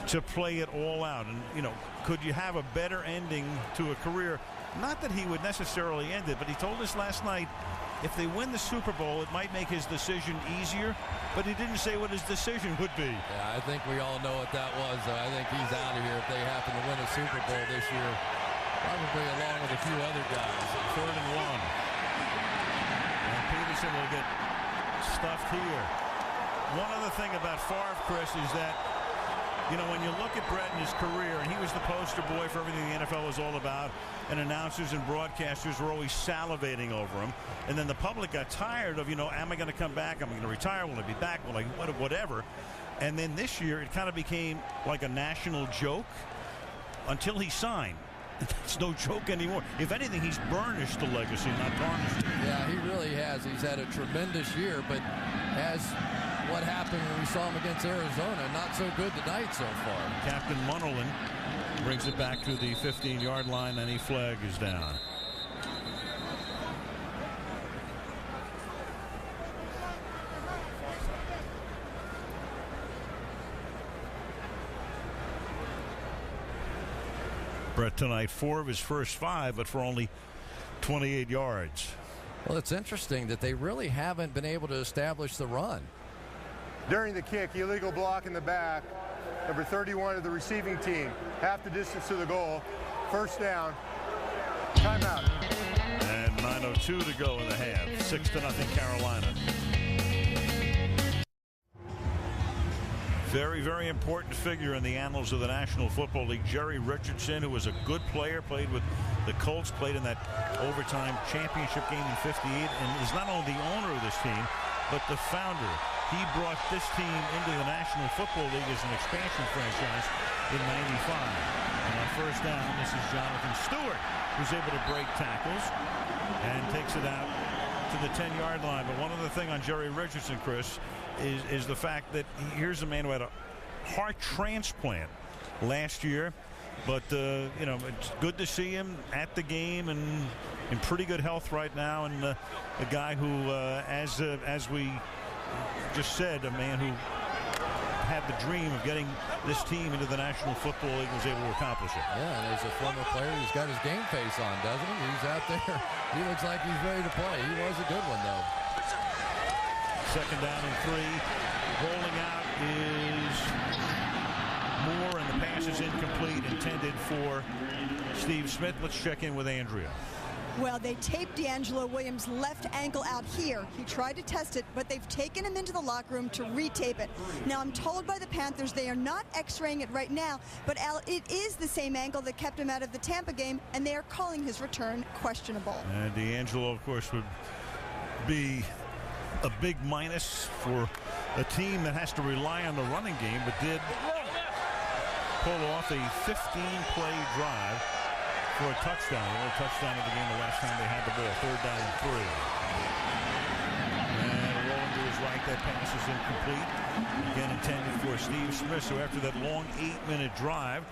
to play it all out? And, could you have a better ending to a career? Not that he would necessarily end it, but he told us last night, if they win the Super Bowl, it might make his decision easier, but he didn't say what his decision would be. Yeah, I think we all know what that was, though. I think he's out of here if they happen to win a Super Bowl this year, probably along with a few other guys. 3rd and 1. And Peterson will get stuffed here. One other thing about Favre, Chris, is that, when you look at Brett in his career, and he was the poster boy for everything the NFL was all about, and announcers and broadcasters were always salivating over him. And then the public got tired of, am I going to come back? Am I going to retire? Will I be back? Will I, whatever. And then this year, it kind of became like a national joke until he signed. It's no joke anymore. If anything, he's burnished the legacy, not tarnished it. Yeah, he really has. He's had a tremendous year, but as what happened when we saw him against Arizona, not so good tonight so far. Captain Munnerlyn brings it back to the 15-yard line, and he flag is down. Brett tonight, 4 of his first 5, but for only 28 yards. Well, it's interesting that they really haven't been able to establish the run. During the kick, illegal block in the back. number 31 of the receiving team. Half the distance to the goal. First down. Timeout. And 9:02 to go in the half. 6-0 Carolina. Very, very important figure in the annals of the National Football League. Jerry Richardson, who was a good player, played with the Colts, played in that overtime championship game in '58, and is not only the owner of this team, but the founder. He brought this team into the National Football League as an expansion franchise in '95. And on first down, this is Jonathan Stewart, who's able to break tackles and takes it out to the 10-yard line. But one other thing on Jerry Richardson, Chris, is the fact that here's a man who had a heart transplant last year, but you know, it's good to see him at the game and in pretty good health right now, and a guy who, as we just said, a man who had the dream of getting this team into the National Football League, was able to accomplish it. Yeah, and as a former player, he's got his game face on, doesn't he? He's out there. He looks like he's ready to play. He was a good one, though. Second down and 3. Rolling out is Moore, and the pass is incomplete, intended for Steve Smith. Let's check in with Andrea. Well, they taped D'Angelo Williams' left ankle out here. He tried to test it, but they've taken him into the locker room to retape it. Now, I'm told by the Panthers they are not x-raying it right now, but Al, it is the same ankle that kept him out of the Tampa game, and they are calling his return questionable. And D'Angelo, of course, would be a big minus for a team that has to rely on the running game, but did pull off a 15-play drive for a touchdown. The only touchdown of the game the last time they had the ball. Third down and 3. And rolling to his right, that pass is incomplete. Again intended for Steve Smith. So after that long 8-minute drive,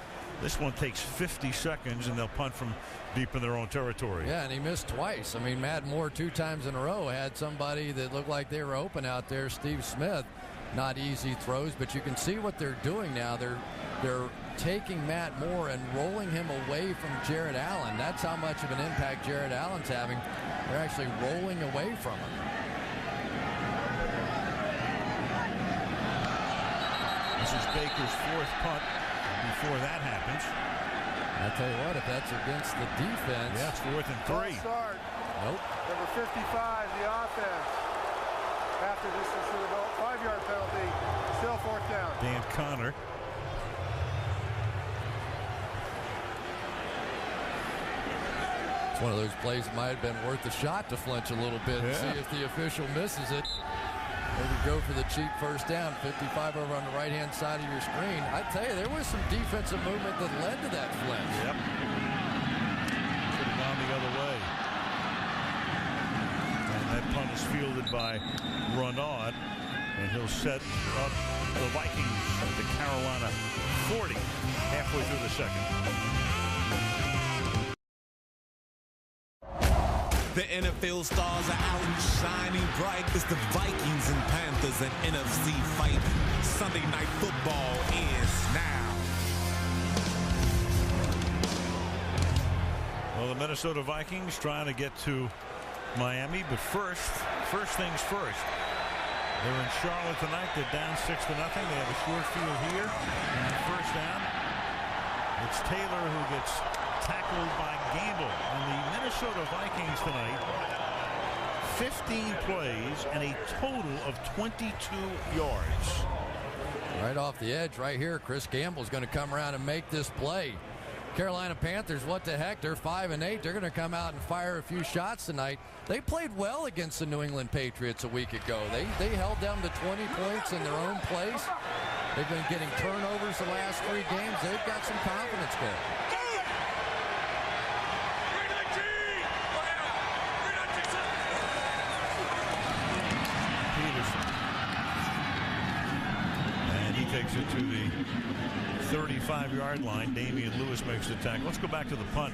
this one takes 50 seconds, and they'll punt from deep in their own territory. Yeah, and he missed twice. I mean, Matt Moore 2 times in a row had somebody that looked like they were open out there. Steve Smith, not easy throws, but you can see what they're doing now. They're taking Matt Moore and rolling him away from Jared Allen. That's how much of an impact Jared Allen's having. They're actually rolling away from him. This is Baker's 4th punt before that happens. I tell you what, if that's against the defense. Yeah, it's 4th and 3. Start. Nope. Number 55, the offense. After distance to the goal, 5-yard penalty. Still 4th down. Dan Connor. It's one of those plays that might have been worth the shot to flinch a little bit and see if the official misses it. Maybe go for the cheap first down. 55 over on the right-hand side of your screen. I tell you, there was some defensive movement that led to that flinch. Yep. Could have gone the other way. And that punt is fielded by Renaud, and he'll set up the Vikings at the Carolina 40 halfway through the second. The NFL stars are out and shining bright. It's the Vikings and Panthers, an NFC fight. Sunday Night Football is now. Well, the Minnesota Vikings trying to get to Miami, but first things first. They're in Charlotte tonight. They're down 6-0. They have a short field here. And first down, it's Taylor who gets tackled by Gamble. And the Minnesota Vikings tonight, 15 plays and a total of 22 yards. Right off the edge right here, Chris Gamble's going to come around and make this play. Carolina Panthers, what the heck? They're 5-8. They're going to come out and fire a few shots tonight. They played well against the New England Patriots a week ago. They held them to 20 points in their own place. They've been getting turnovers the last 3 games. They've got some confidence going. Takes it to the 35-yard line. Damian Lewis makes the tackle. Let's go back to the punt.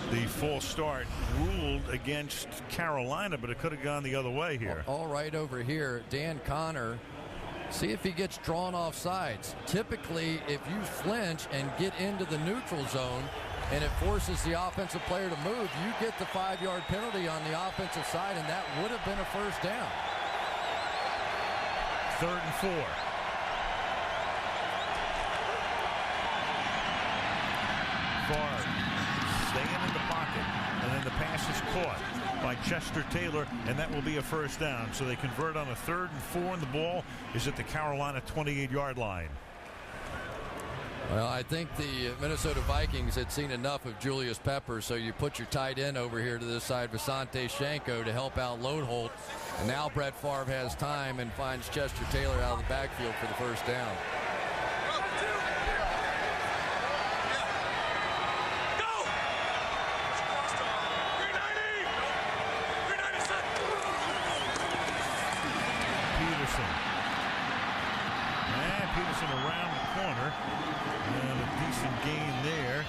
The false start ruled against Carolina, but it could have gone the other way here. All right over here, Dan Connor. See if he gets drawn off sides. Typically, if you flinch and get into the neutral zone and it forces the offensive player to move, you get the 5-yard penalty on the offensive side, and that would have been a first down. 3rd and 4. Favre staying in the pocket, and then the pass is caught by Chester Taylor, and that will be a first down. So they convert on a 3rd and 4, and the ball is at the Carolina 28-yard line. Well, I think the Minnesota Vikings had seen enough of Julius Peppers, so you put your tight end over here to this side, Visante Shenko, to help out Lodeholt. And now Brett Favre has time and finds Chester Taylor out of the backfield for the first down. Peterson around the corner, and a decent gain there.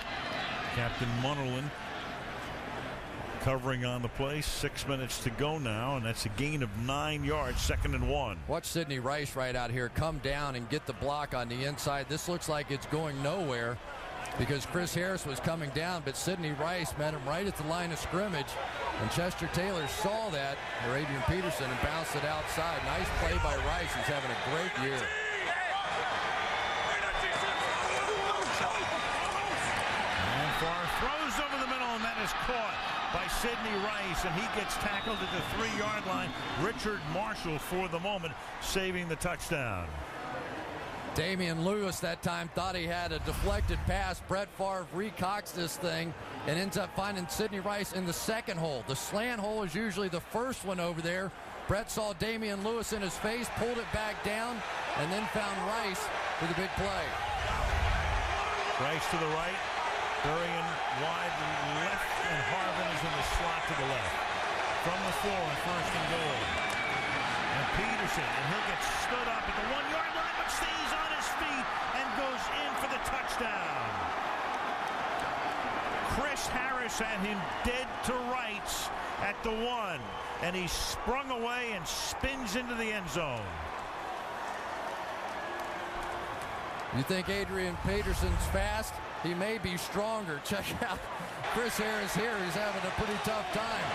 Captain Munnerlyn covering on the play. 6 minutes to go now, and that's a gain of 9 yards, 2nd and 1. Watch Sidney Rice right out here come down and get the block on the inside. This looks like it's going nowhere because Chris Harris was coming down, but Sidney Rice met him right at the line of scrimmage, and Chester Taylor saw that, or Adrian Peterson, and bounced it outside. Nice play by Rice. He's having a great year. Throws over the middle, and that is caught by Sidney Rice, and he gets tackled at the 3-yard line. Richard Marshall, for the moment, saving the touchdown. Damian Lewis that time thought he had a deflected pass. Brett Favre recocks this thing and ends up finding Sidney Rice in the second hole. The slant hole is usually the first one over there. Brett saw Damian Lewis in his face, pulled it back down, and then found Rice for the big play. Rice to the right. Burying wide left, and Harvin is in the slot to the left. From the 4 on 1st and goal. And Peterson, and he'll get stood up at the 1-yard line, but stays on his feet and goes in for the touchdown. Chris Harris had him dead to rights at the 1, and he sprung away and spins into the end zone. You think Adrian Peterson's fast? He may be stronger. Check out Chris Harris here. He's having a pretty tough time.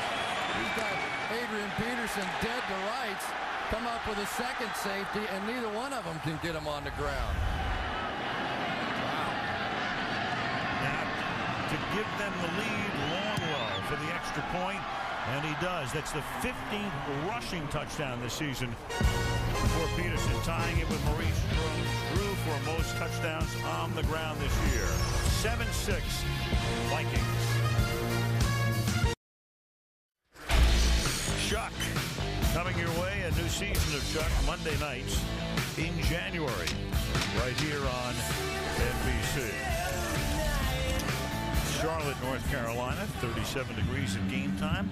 He's got Adrian Peterson dead to rights, come up with a second safety, and neither one of them can get him on the ground. Wow. Now, to give them the lead, Longwell for the extra point, and he does. That's the 15th rushing touchdown this season for Peterson, tying it with Maurice Drew for most touchdowns on the ground this year. 7-6 Vikings. Chuck coming your way, a new season of Chuck Monday nights in January right here on NBC. Charlotte, North Carolina, 37 degrees at game time.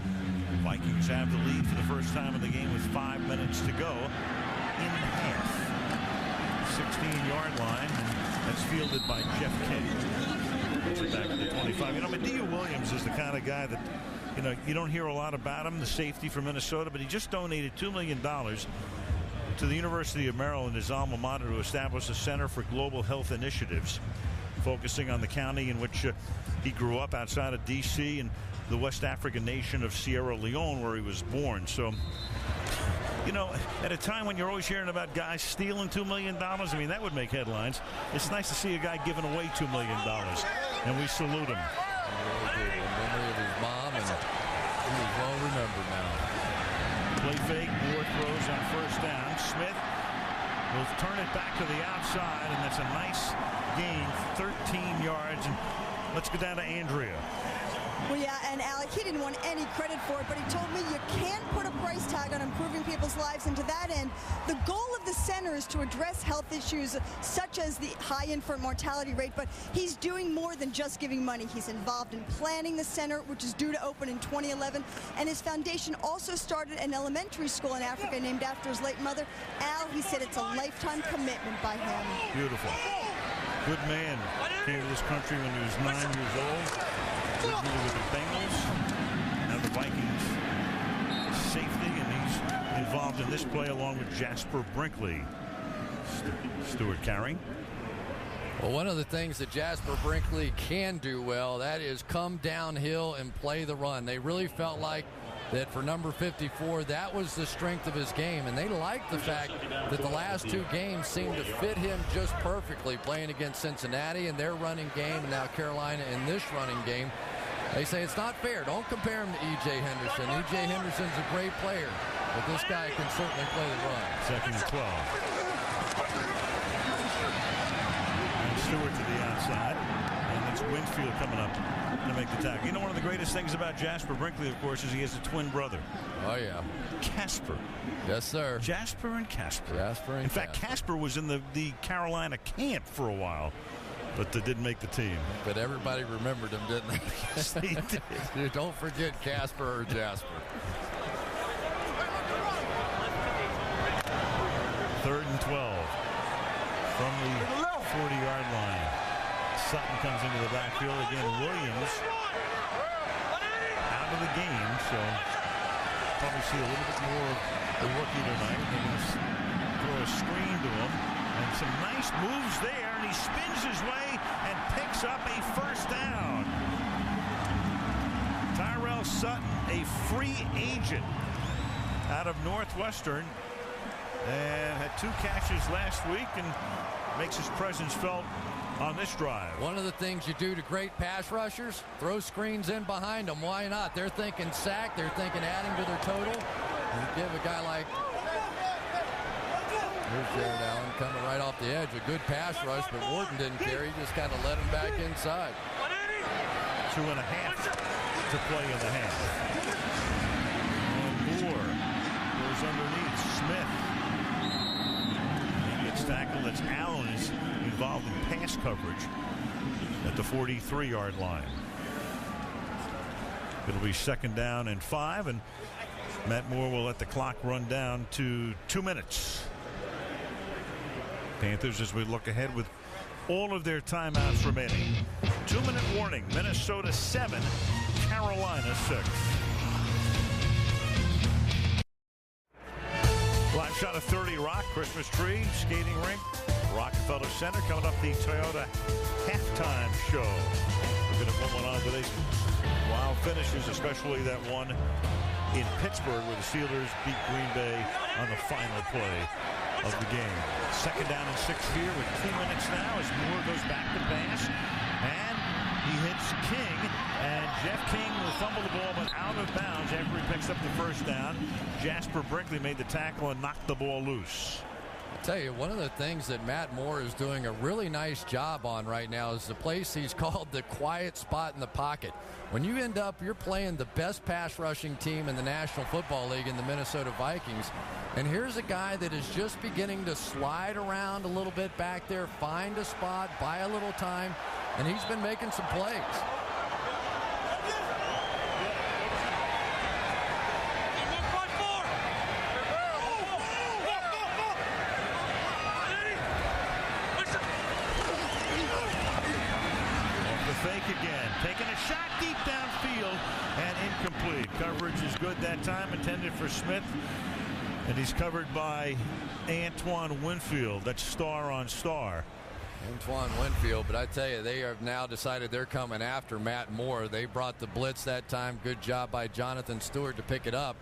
Vikings have the lead for the first time in the game with 5 minutes to go in half. 16-yard line. That's fielded by Jeff Kenny. Puts it back to the 25. You know, Medea Williams is the kind of guy that, you know, you don't hear a lot about him, the safety from Minnesota, but he just donated $2 million to the University of Maryland, his alma mater, to establish a Center for Global Health Initiatives, focusing on the county in which he grew up outside of D.C. and the West African nation of Sierra Leone, where he was born. So, you know, at a time when you're always hearing about guys stealing $2 million, I mean, that would make headlines. It's nice to see a guy giving away $2 million, and we salute him. In memory of his mom, and he is well remembered now. Play fake, Moore throws on first down. Smith will turn it back to the outside, and that's a nice gain, 13 yards. And let's go down to Andrea. Well, yeah, and Alec, he didn't want any credit for it, but he told me you can't put a price tag on improving people's lives, and to that end, the goal of the center is to address health issues such as the high infant mortality rate, but he's doing more than just giving money. He's involved in planning the center, which is due to open in 2011, and his foundation also started an elementary school in Africa named after his late mother. Al, he said it's a lifetime commitment by him. Beautiful. Good man. Came to this country when he was 9 years old. Originally with the Bengals. Now the Vikings safety, and he's involved in this play along with Jasper Brinkley. Stuart carrying. Well, one of the things that Jasper Brinkley can do well, that is come downhill and play the run. They really felt like that for number 54, that was the strength of his game. And they liked the fact that the last two games seemed to fit him just perfectly, playing against Cincinnati in their running game and now Carolina in this running game. They say it's not fair. Don't compare him to E.J. Henderson. E.J. Henderson's a great player, but this guy can certainly play the run. Second and 12. And Stewart to the outside. And it's Winfield coming up to make the tackle. You know, one of the greatest things about Jasper Brinkley, of course, is he has a twin brother. Oh, yeah. Casper. Yes, sir. Jasper and Casper. Jasper and In fact, Casper was in the Carolina camp for a while, but they didn't make the team. But everybody remembered him, didn't they? Yes, they did. Don't forget Casper or Jasper. Third and 12 from the 40-yard line. Sutton comes into the backfield again. Williams out of the game, so probably see a little bit more of the rookie tonight. They're going to throw a screen to him, and some nice moves there, and he spins his way and picks up a first down. Tyrell Sutton, a free agent out of Northwestern, and had 2 catches last week and makes his presence felt on this drive. One of the things you do to great pass rushers, throw screens in behind them. Why not? They're thinking sack. They're thinking adding to their total. You give a guy like Jared Allen coming right off the edge. A good pass rush, but Wharton didn't care. He just kind of let him back inside. 2.5 to play in the half. And Moore goes underneath. Smith. He gets tackled. That's Allen is involved in pass coverage at the 43-yard line. It'll be 2nd down and 5, and Matt Moore will let the clock run down to 2 minutes. Panthers, as we look ahead with all of their timeouts remaining. 2-minute warning. Minnesota 7, Carolina 6. Live shot of 30 Rock, Christmas tree, skating rink, Rockefeller Center, coming up the Toyota halftime show. We're going to put one on today. Wild finishes, especially that one in Pittsburgh where the Steelers beat Green Bay on the final play of the game. 2nd down and 6 here with 2 minutes now as Moore goes back to pass. And he hits King, and Jeff King will fumble the ball but out of bounds after he picks up the first down. Jasper Brinkley made the tackle and knocked the ball loose. I'll tell you, one of the things that Matt Moore is doing a really nice job on right now is the place he's called the quiet spot in the pocket. When you end up, you're playing the best pass rushing team in the National Football League in the Minnesota Vikings. And here's a guy that is just beginning to slide around a little bit back there, find a spot, buy a little time, and he's been making some plays. Fake again, taking a shot deep downfield and incomplete. Coverage is good that time, intended for Smith, and he's covered by Antoine Winfield. That's star on star. Antoine Winfield, but I tell you, they have now decided they're coming after Matt Moore. They brought the blitz that time. Good job by Jonathan Stewart to pick it up,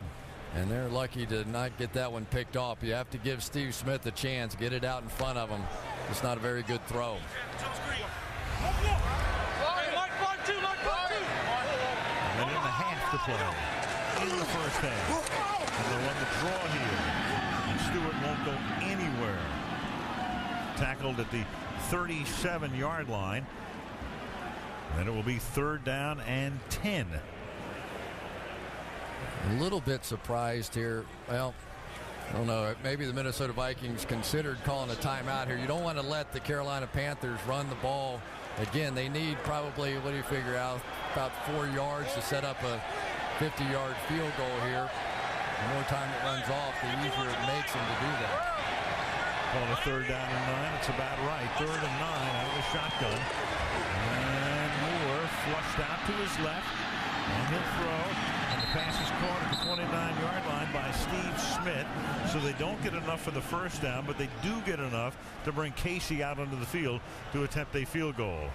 and they're lucky to not get that one picked off. You have to give Steve Smith a chance, get it out in front of him. It's not a very good throw. A minute and a half to play in the first half. And they want to draw here. And Stewart won't go anywhere. Tackled at the 37-yard line. Then it will be 3rd down and 10. A little bit surprised here. Well, I don't know. Maybe the Minnesota Vikings considered calling a timeout here. You don't want to let the Carolina Panthers run the ball. Again, they need probably, what do you figure out, about 4 yards to set up a 50-yard field goal here. The more time it runs off, the easier it makes them to do that. Calling a 3rd down and 9. It's about right. 3rd and 9 out of the shotgun. And Moore flushed out to his left. And he'll throw. And the pass is caught at the 29-yard line by Steve Smith. So they don't get enough for the first down, but they do get enough to bring Casey out onto the field to attempt a field goal.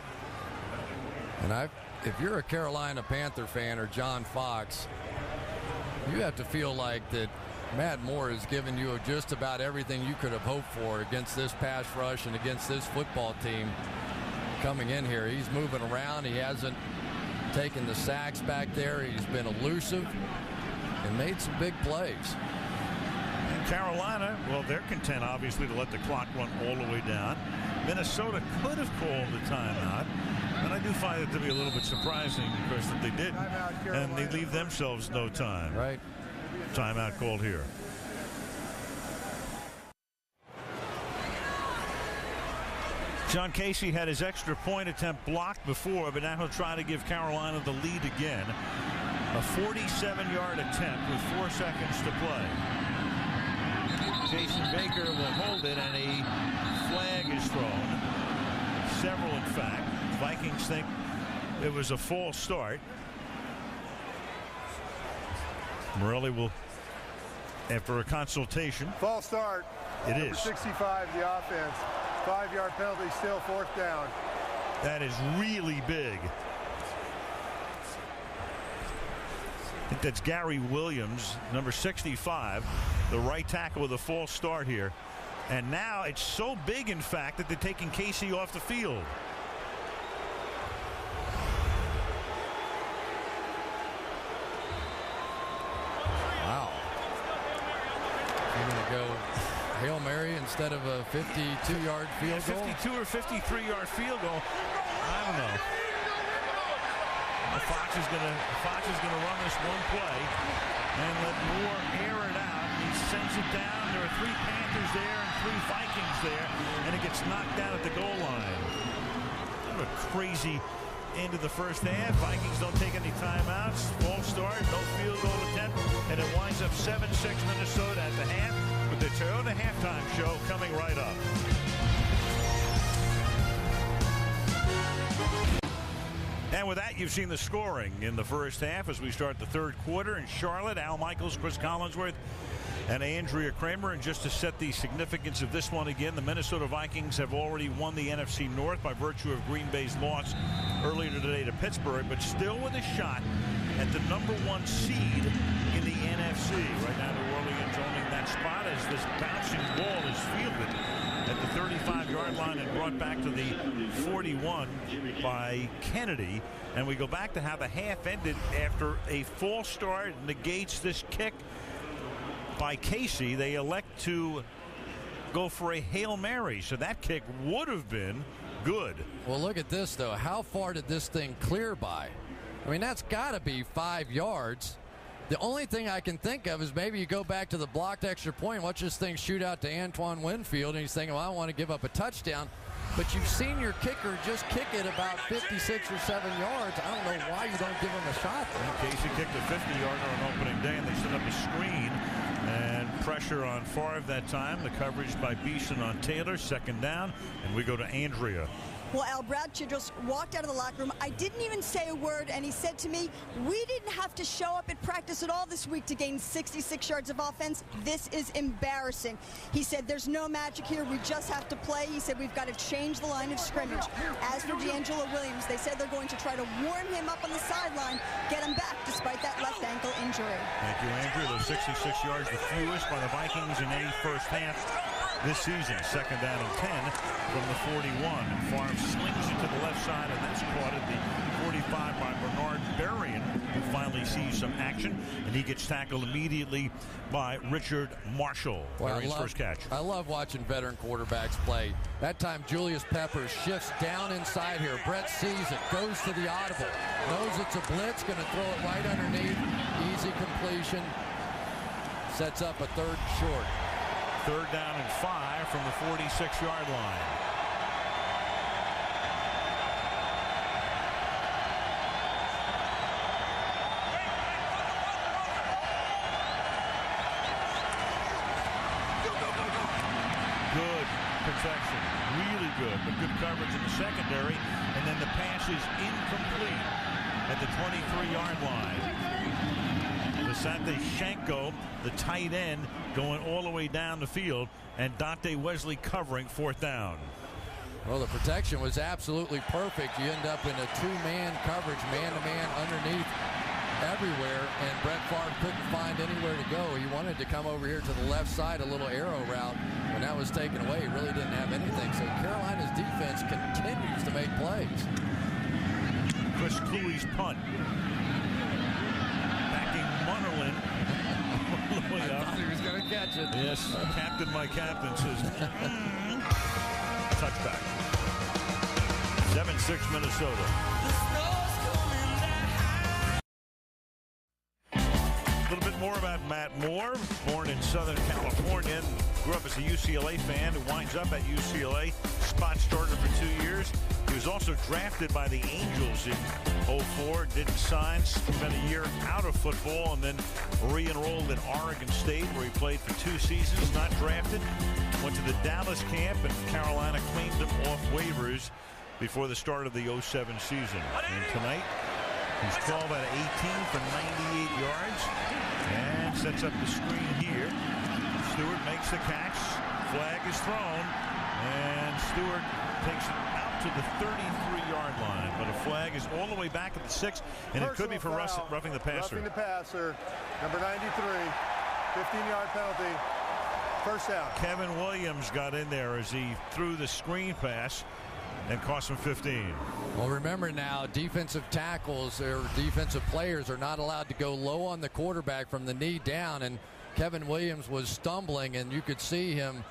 And if you're a Carolina Panther fan or John Fox, You have to feel like that Matt Moore has given you just about everything you could have hoped for against this pass rush and against this football team coming in here. He's moving around. He hasn't taken the sacks back there. He's been elusive and made some big plays. And Carolina, well, they're content, obviously, to let the clock run all the way down. Minnesota could have called the timeout, and I do find it to be a little bit surprising, Chris, that they didn't, and they leave themselves no time. Right. Timeout called here. John Casey had his extra point attempt blocked before, but now he'll try to give Carolina the lead again. A 47-yard attempt with 4 seconds to play. Jason Baker will hold it, and a flag is thrown. Several, in fact. Vikings think it was a false start. Morelli will, after a consultation. False start. It Number is. 65, the offense. 5-yard penalty, still 4th down. That is really big. I think that's Gary Williams, number 65, the right tackle with a false start here. And now it's so big, in fact, that they're taking Casey off the field. Wow. You're going to go Hail Mary instead of a 52-yard field goal? 52 or 53-yard field goal. I don't know. Fox is gonna run this one play and let Moore air it out. He sends it down. There are 3 Panthers there and 3 Vikings there, and it gets knocked down at the goal line. What a crazy end of the first half. Vikings don't take any timeouts. False start, no field goal attempt, and it winds up 7-6 Minnesota at the half, with the Toyota halftime show coming right up. And with that, you've seen the scoring in the first half as we start the third quarter in Charlotte. Al Michaels, Chris Collinsworth, and Andrea Kramer. And just to set the significance of this one again, the Minnesota Vikings have already won the NFC North by virtue of Green Bay's loss earlier today to Pittsburgh, but still with a shot at the #1 seed in the NFC. Right now, New Orleans owning that spot as this bouncing ball is fielded at the 35-yard line and brought back to the 41 by Kennedy. And we go back to how the half ended after a false start negates this kick by Casey. They elect to go for a Hail Mary, so that kick would have been good. Well, look at this, though. How far did this thing clear by? I mean, that's got to be 5 yards. The only thing I can think of is maybe you go back to the blocked extra point, watch this thing shoot out to Antoine Winfield, and he's thinking, well, I don't want to give up a touchdown. But you've seen your kicker just kick it about 56 or 7 yards. I don't know why you don't give him a shot there. Casey kicked a 50-yarder on opening day, and they set up a screen and pressure on Favre that time. The coverage by Beeson on Taylor, 2nd down, and we go to Andrea. Well, Al, Brad Childress walked out of the locker room. I didn't even say a word, and he said to me, we didn't have to show up at practice at all this week to gain 66 yards of offense. This is embarrassing. He said, there's no magic here. We just have to play. He said, we've got to change the line of scrimmage. As for D'Angelo Williams, they said they're going to try to warm him up on the sideline, get him back despite that left ankle injury. Thank you, Andrew. Those 66 yards, the fewest by the Vikings in any first half this season. 2nd down and 10 from the 41. And Favre slings it to the left side, and that's caught at the 45 by Bernard Berrien, who finally sees some action, and he gets tackled immediately by Richard Marshall. Berrien's first catch. I love watching veteran quarterbacks play. That time Julius Peppers shifts down inside here. Brett sees it, goes to the audible, knows it's a blitz, going to throw it right underneath. Easy completion. Sets up a 3rd and short. 3rd down and 5 from the 46-yard line. Good protection, really good, but good coverage in the secondary, and then the pass is incomplete at the 23-yard line. Asante Shanko, the tight end, going all the way down the field, and Dante Wesley covering 4th down. Well, the protection was absolutely perfect. You end up in a 2-man coverage, man-to-man underneath everywhere, and Brett Favre couldn't find anywhere to go. He wanted to come over here to the left side, a little arrow route. When that was taken away, he really didn't have anything. So Carolina's defense continues to make plays. Chris Cluey's punt. Backing Munnerlin all the way I up. thought he was going to catch it. Yes, Captain, my captain says, touchback. 7-6 Minnesota. A little bit more about Matt Moore, born in Southern California, and grew up as a UCLA fan who winds up at UCLA. Spot starter for 2 years. He was also drafted by the Angels in 04, didn't sign, spent a year out of football, and then re-enrolled at Oregon State, where he played for 2 seasons, not drafted. Went to the Dallas camp, and Carolina claimed him off waivers before the start of the 07 season. And tonight, he's 12 out of 18 for 98 yards. And sets up the screen here. Stewart makes the catch. Flag is thrown. And Stewart takes it out to the 33-yard line. But a flag is all the way back at the 6. And it could be for roughing the passer. Roughing the passer. Number 93. 15-yard penalty. First down. Kevin Williams got in there as he threw the screen pass and cost him 15. Well, remember now, defensive tackles or defensive players are not allowed to go low on the quarterback from the knee down, and Kevin Williams was stumbling, and you could see him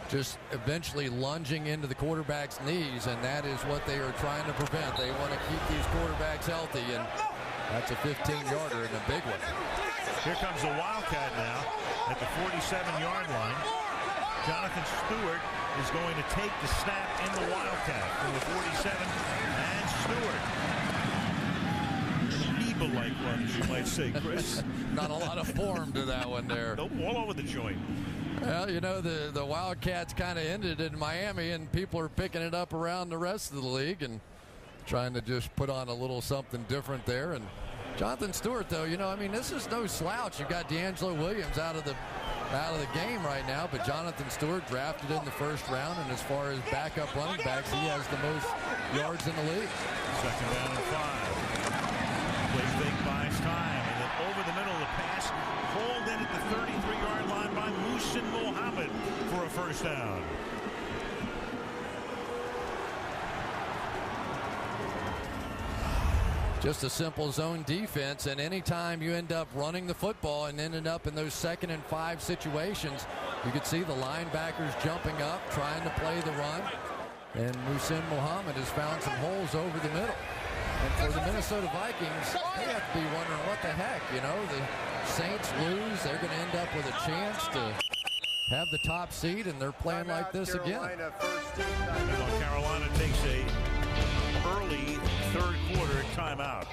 just eventually lunging into the quarterback's knees, and that is what they are trying to prevent. They want to keep these quarterbacks healthy, and that's a 15-yarder and a big one. Here comes the Wildcat now at the 47-yard line. Jonathan Stewart is going to take the snap in the Wildcat from the 47, and Stewart. Amoeba-like runs, you might say, Chris. Not a lot of form to that one there. Nope, all over the joint. Well, you know, the Wildcats kind of ended in Miami, and people are picking it up around the rest of the league and trying to just put on a little something different there. And Jonathan Stewart, though, you know, I mean, this is no slouch. You've got D'Angelo Williams out of the game right now, but Jonathan Stewart drafted in the first round, and as far as backup running backs, he has the most yards in the league. Second down and 5. Plays fake, buys time, and then over the middle of the pass, hauled in at the 33-yard line by Muhsin Muhammad for a first down. Just a simple zone defense, and anytime you end up running the football and ended up in those 2nd and 5 situations, you could see the linebackers jumping up, trying to play the run, and Muhsin Muhammad has found some holes over the middle. And for the Minnesota Vikings, they have to be wondering what the heck, you know, the Saints lose, they're going to end up with a chance to have the top seed, and they're playing like this again. Carolina takes a early third quarter timeout.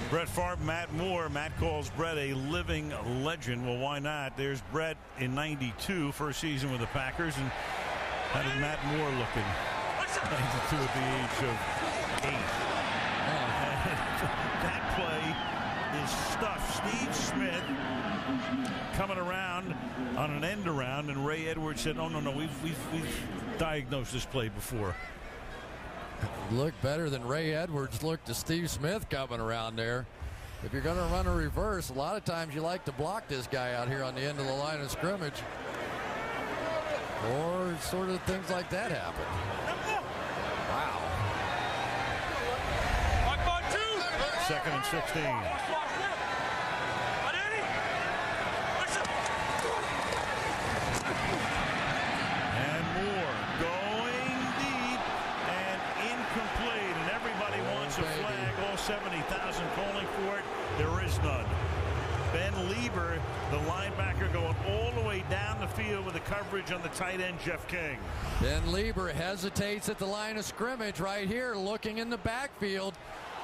Brett Favre, Matt Moore. Matt calls Brett a living legend. Well, why not? There's Brett in '92, first season with the Packers. And how did Matt Moore look in '92 at the age of 8? That play is stuffed. Steve Smith coming around on an end around, and Ray Edwards said, "Oh no, we've diagnosed this play before." Looked better than Ray Edwards looked to Steve Smith coming around there. If you're going to run a reverse, a lot of times you like to block this guy out here on the end of the line of scrimmage, or sort of things like that happen. Wow. 2nd and 16. Incomplete, and everybody wants a flag. All 70,000 calling for it. There is none. Ben Lieber, the linebacker, going all the way down the field with the coverage on the tight end, Jeff King. Ben Lieber hesitates at the line of scrimmage right here, looking in the backfield,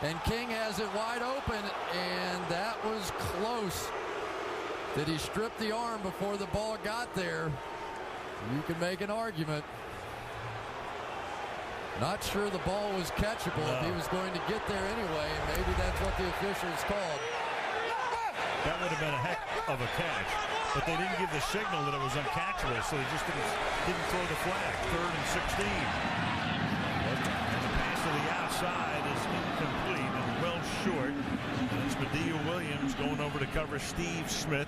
and King has it wide open, and that was close. Did he strip the arm before the ball got there? You can make an argument. Not sure the ball was catchable if he was going to get there anyway, and maybe that's what the officials called. That would have been a heck of a catch, but they didn't give the signal that it was uncatchable, so they just didn't throw the flag. 3rd and 16. And the pass to the outside. outside is incomplete and well short. And it's Medea Williams going over to cover Steve Smith.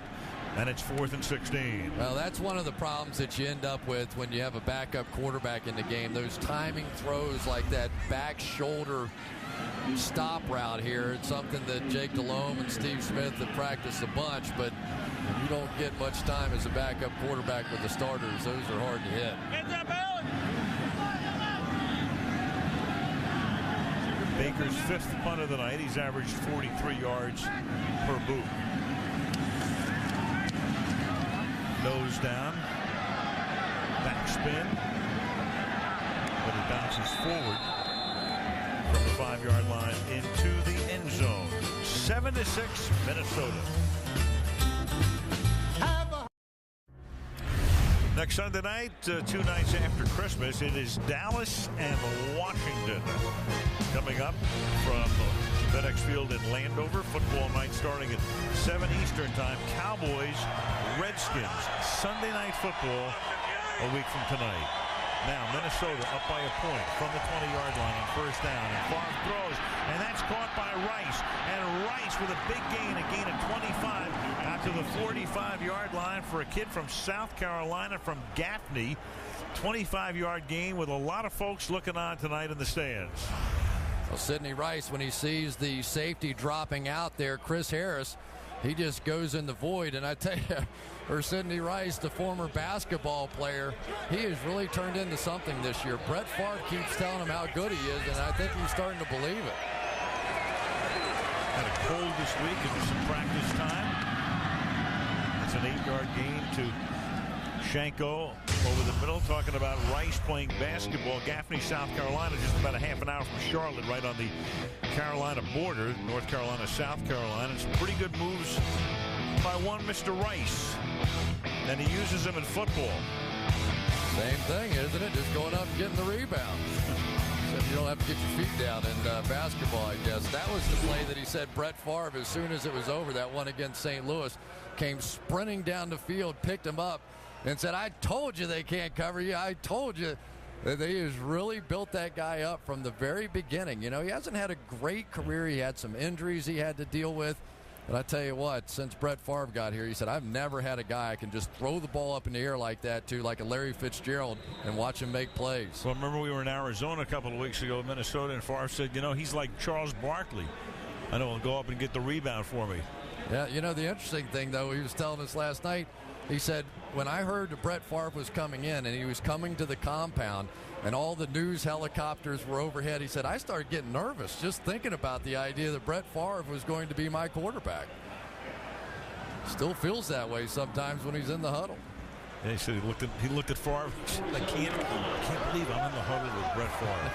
And it's 4th and 16. Well, that's one of the problems that you end up with when you have a backup quarterback in the game. Those timing throws like that back shoulder stop route here. It's something that Jake Delhomme and Steve Smith have practiced a bunch, but you don't get much time as a backup quarterback with the starters. Those are hard to hit. Baker's 5th punt of the night. He's averaged 43 yards per boot. Nose down, backspin, but it bounces forward from the 5-yard line into the end zone. 7-6 Minnesota. Next Sunday night, 2 nights after Christmas, it is Dallas and Washington coming up from FedEx Field in Landover. Football night starting at 7 Eastern time. Cowboys, Redskins, Sunday night football a week from tonight. Now Minnesota up by a point from the 20-yard line on 1st down. And Favre throws, and that's caught by Rice. And Rice with a big gain, a gain of 25 out to the 45-yard line for a kid from South Carolina from Gaffney. 25-yard gain with a lot of folks looking on tonight in the stands. Well, Sidney Rice, when he sees the safety dropping out there, Chris Harris, he just goes in the void. And I tell you, for Sidney Rice, the former basketball player, he has really turned into something this year. Brett Favre keeps telling him how good he is, and I think he's starting to believe it. Had a cold this week and some practice time. It's an 8-yard gain to Shanko over the middle, talking about Rice playing basketball. Gaffney, South Carolina, just about a half an hour from Charlotte, right on the Carolina border. North Carolina, South Carolina. Some pretty good moves by one Mr. Rice, and he uses them in football. Same thing, isn't it? Just going up and getting the rebound. Except you don't have to get your feet down in basketball, I guess. That was the play that he said Brett Favre, as soon as it was over, that one against St. Louis, came sprinting down the field, picked him up, and said, I told you they can't cover you. I told you. They has really built that guy up from the very beginning. You know, he hasn't had a great career. He had some injuries he had to deal with. But I tell you what, since Brett Favre got here, he said, I've never had a guy I can just throw the ball up in the air like that to, like a Larry Fitzgerald, and watch him make plays. Well, remember we were in Arizona a couple of weeks ago in Minnesota, and Favre said, you know, he's like Charles Barkley. I know, he'll go up and get the rebound for me. Yeah, you know, the interesting thing, though, he was telling us last night, he said, when I heard that Brett Favre was coming in and he was coming to the compound and all the news helicopters were overhead, he said, I started getting nervous just thinking about the idea that Brett Favre was going to be my quarterback. Still feels that way sometimes when he's in the huddle. Yeah, he said he looked at Favre. I can't believe I'm in the huddle with Brett Favre.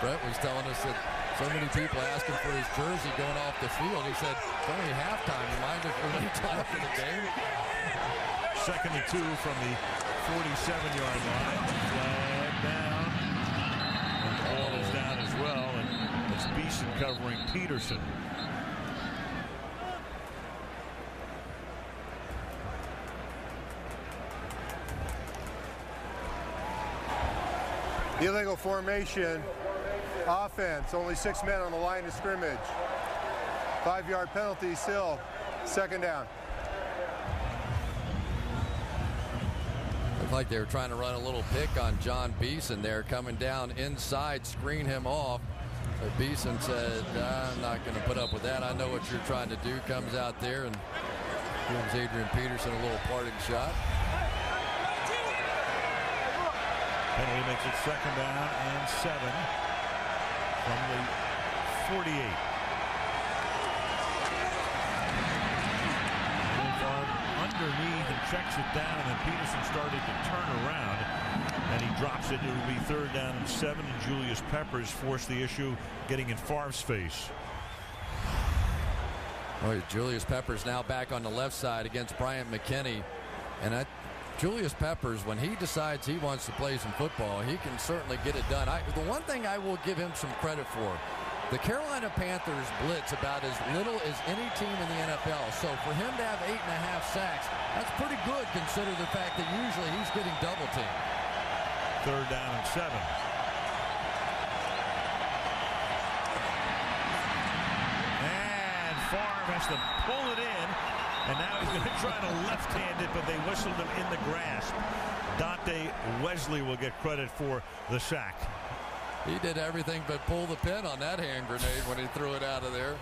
Brett was telling us that so many people asking for his jersey going off the field. He said, it's only halftime. You mind if we're late after the game? 2nd and 2 from the 47-yard line. Flag down. And the ball is down as well. And it's Beeson covering Peterson. Illegal formation. Offense. Only 6 men on the line of scrimmage. 5-yard penalty still. 2nd down. Looked like they were trying to run a little pick on John Beeson there, coming down inside, screen him off. So Beeson said, I'm not going to put up with that. I know what you're trying to do. Comes out there and gives Adrian Peterson a little parting shot. Penalty makes it 2nd down and 7 from the 48. Underneath and checks it down, and then Peterson started to turn around, and he drops it. It will be 3rd down and 7, and Julius Peppers forced the issue, getting in Favre's face. Oh, Julius Peppers now back on the left side against Bryant McKinney, and Julius Peppers, when he decides he wants to play some football, he can certainly get it done. The one thing I will give him some credit for, the Carolina Panthers blitz about as little as any team in the NFL. So for him to have 8.5 sacks, that's pretty good considering the fact that usually he's getting double teamed. 3rd down and 7. wants to pull it in, and now he's going to try to left-hand it, but they whistled him in the grasp. Dante Wesley will get credit for the sack. He did everything but pull the pin on that hand grenade when he threw it out of there.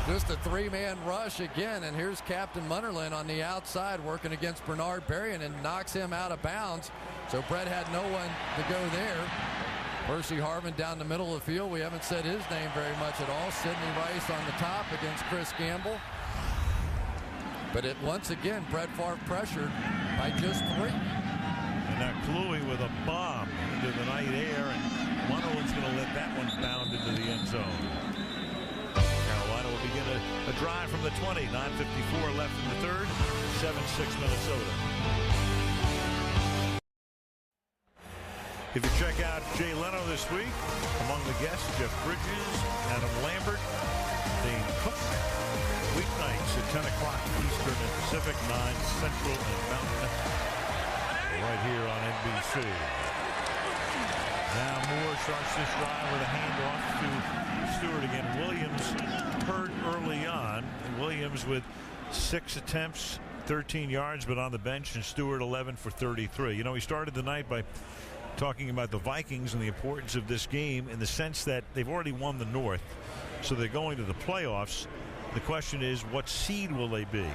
Just a three-man rush again, and here's Captain Munnerlyn on the outside working against Bernard Berrien and knocks him out of bounds. So Brett had no one to go there. Percy Harvin down the middle of the field. We haven't said his name very much at all. Sidney Rice on the top against Chris Gamble. But once again, Brett Favre pressured by just 3. And now Kluwe with a bomb into the night air, and Munnerlyn's going to let that one bound into the end zone. Carolina will begin a drive from the 20. 9:54 left in the third. 7-6 Minnesota. If you check out Jay Leno this week, among the guests, Jeff Bridges, Adam Lambert, Dane Cook. Weeknights at 10 o'clock Eastern and Pacific, 9 Central and Mountain. Right here on NBC. Now Moore starts this drive with a handoff to Stewart again. Williams hurt early on. Williams with 6 attempts, 13 yards, but on the bench, and Stewart 11 for 33. You know, he started the night by talking about the Vikings and the importance of this game in the sense that they've already won the North, so they're going to the playoffs. The question is, what seed will they be?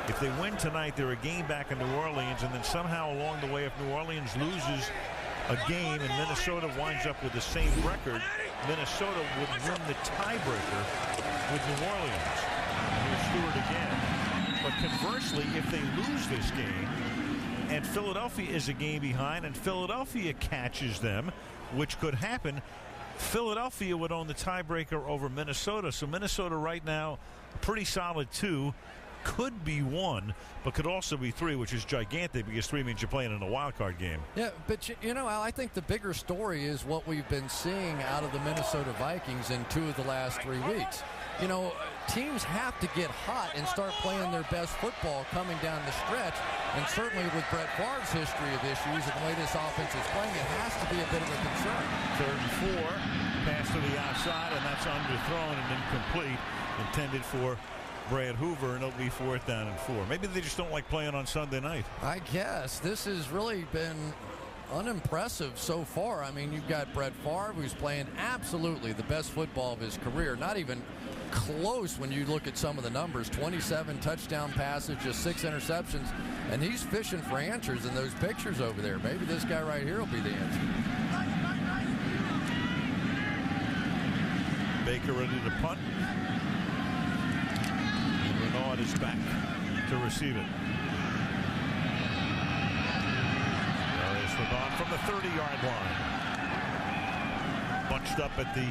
If they win tonight, they're a game back in New Orleans, and then somehow along the way, if New Orleans loses a game and Minnesota winds up with the same record, Minnesota would win the tiebreaker with New Orleans. And here's Stewart again. But conversely, if they lose this game and Philadelphia is a game behind and Philadelphia catches them, which could happen, Philadelphia would own the tiebreaker over Minnesota. So Minnesota right now, pretty solid 2. Could be 1, but could also be 3, which is gigantic because 3 means you're playing in a wild card game. Yeah, but you know, Al, I think the bigger story is what we've been seeing out of the Minnesota Vikings in 2 of the last 3 weeks. You know, teams have to get hot and start playing their best football coming down the stretch, and certainly with Brett Favre's history of issues and the way this offense is playing, it has to be a bit of a concern. 3rd and 4, pass to the outside, and that's underthrown and incomplete, intended for Brad Hoover, and it'll be 4th down and 4. Maybe they just don't like playing on Sunday night. I guess this has really been unimpressive so far. I mean, you've got Brett Favre, who's playing absolutely the best football of his career. Not even close when you look at some of the numbers. 27 touchdown passes, just 6 interceptions, and he's fishing for answers in those pictures over there. Maybe this guy right here will be the answer. Baker ready to punt. Renaud is back to receive it. There's Renaud from the 30-yard line. Bunched up at the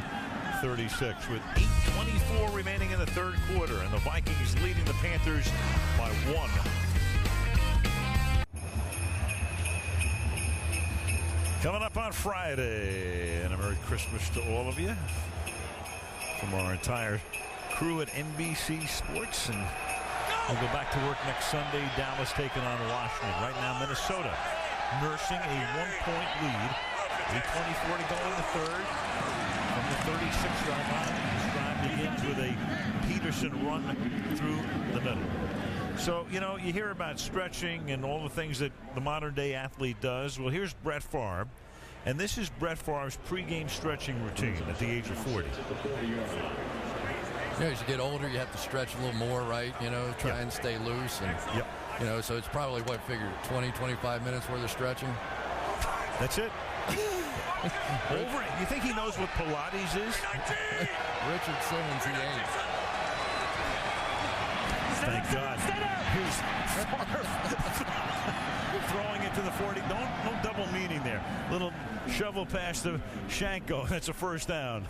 36 with 8:24 remaining in the third quarter, and the Vikings leading the Panthers by 1. Coming up on Friday, and a Merry Christmas to all of you from our entire crew at NBC Sports, and we'll go back to work next Sunday. Dallas taking on Washington. Right now, Minnesota nursing a 1-point lead. 3:24 to go in the third. From the 36-yard line, this drive begins with a Peterson run through the middle. So, you know, you hear about stretching and all the things that the modern-day athlete does. Well, here's Brett Favre, and this is Brett Favre's pregame stretching routine at the age of 40. You know, as you get older, you have to stretch a little more, right? You know, try and stay loose. And, you know, so it's probably, what, figure 20, 25 minutes worth of stretching? That's it. Over. You think he knows what Pilates is? Richardson, he ain't. Thank God. Here's throwing it to the 40. No double meaning there. Little shovel pass to Shanko. That's a 1st down.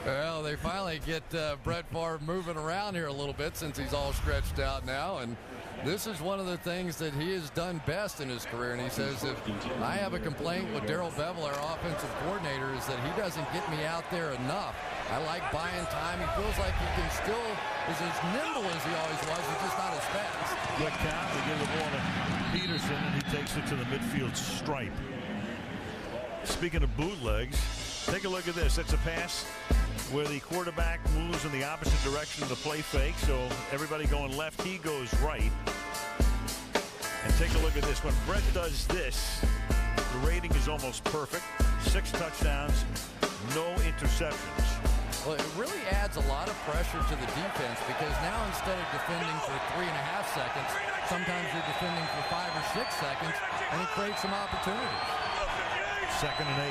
Well, they finally get Brett Favre moving around here a little bit since he's all stretched out now. And this is one of the things that he has done best in his career. And he says, if I have a complaint with Darrell Bevell, our offensive coordinator, is that he doesn't get me out there enough. I like buying time. He feels like he can still is as nimble as he always was. He's just not as fast. Good count. They give the ball to Peterson, and he takes it to the midfield stripe. Speaking of bootlegs, take a look at this. That's a pass where the quarterback moves in the opposite direction of the play fake. So everybody going left, he goes right. And take a look at this. When Brett does this, the rating is almost perfect. 6 touchdowns, no interceptions. Well, it really adds a lot of pressure to the defense because now instead of defending for 3.5 seconds, sometimes you're defending for 5 or 6 seconds, and it creates some opportunities. 2nd and 8.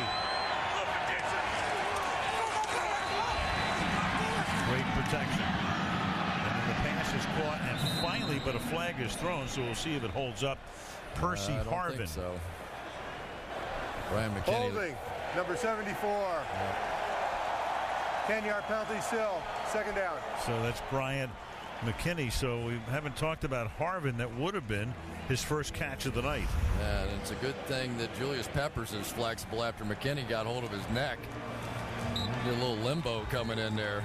Great protection. And then the pass is caught, and finally, but a flag is thrown, so we'll see if it holds up. Percy I don't Harvin. think so. Brian McKinney. Holding, number 74. 10-yard penalty still. 2nd down. So that's Brian McKinney. So we haven't talked about Harvin. That would have been his first catch of the night. Yeah, and it's a good thing that Julius Peppers is flexible after McKinney got hold of his neck. A little limbo coming in there.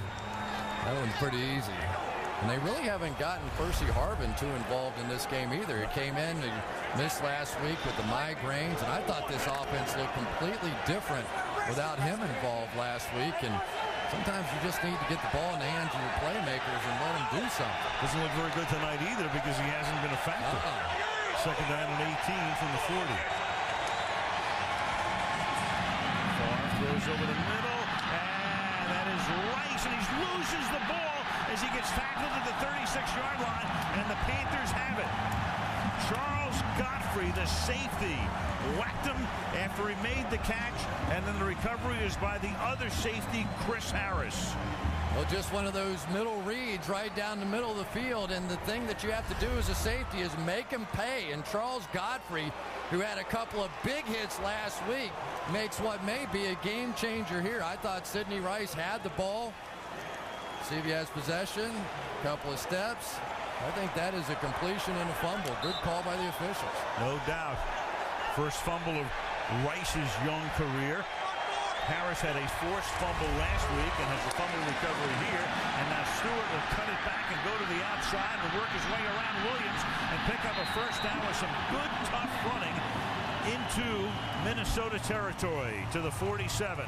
That one's pretty easy. And they really haven't gotten Percy Harvin too involved in this game either. He came in, he missed last week with the migraines, and I thought this offense looked completely different without him involved last week. And sometimes you just need to get the ball in the hands of your playmakers and let them do something. Doesn't look very good tonight either because he hasn't been a factor. 2nd down and 18 from the 40. Favre throws over the middle, and that is Rice, and he loses the ball as he gets tackled at the 36-yard line, and the Panthers have it. Charles Godfrey, the safety, whacked him after he made the catch, and then the recovery is by the other safety, Chris Harris. Well, just one of those middle reads right down the middle of the field, and the thing that you have to do as a safety is make him pay. And Charles Godfrey, who had a couple of big hits last week, makes what may be a game changer here. I thought Sidney Rice had the ball. See if he has possession. Couple of steps. I think that is a completion and a fumble. Good call by the officials. No doubt. First fumble of Rice's young career. Harris had a forced fumble last week and has a fumble recovery here. And now Stewart will cut it back and go to the outside and work his way around Williams and pick up a first down with some good, tough running into Minnesota territory to the 47.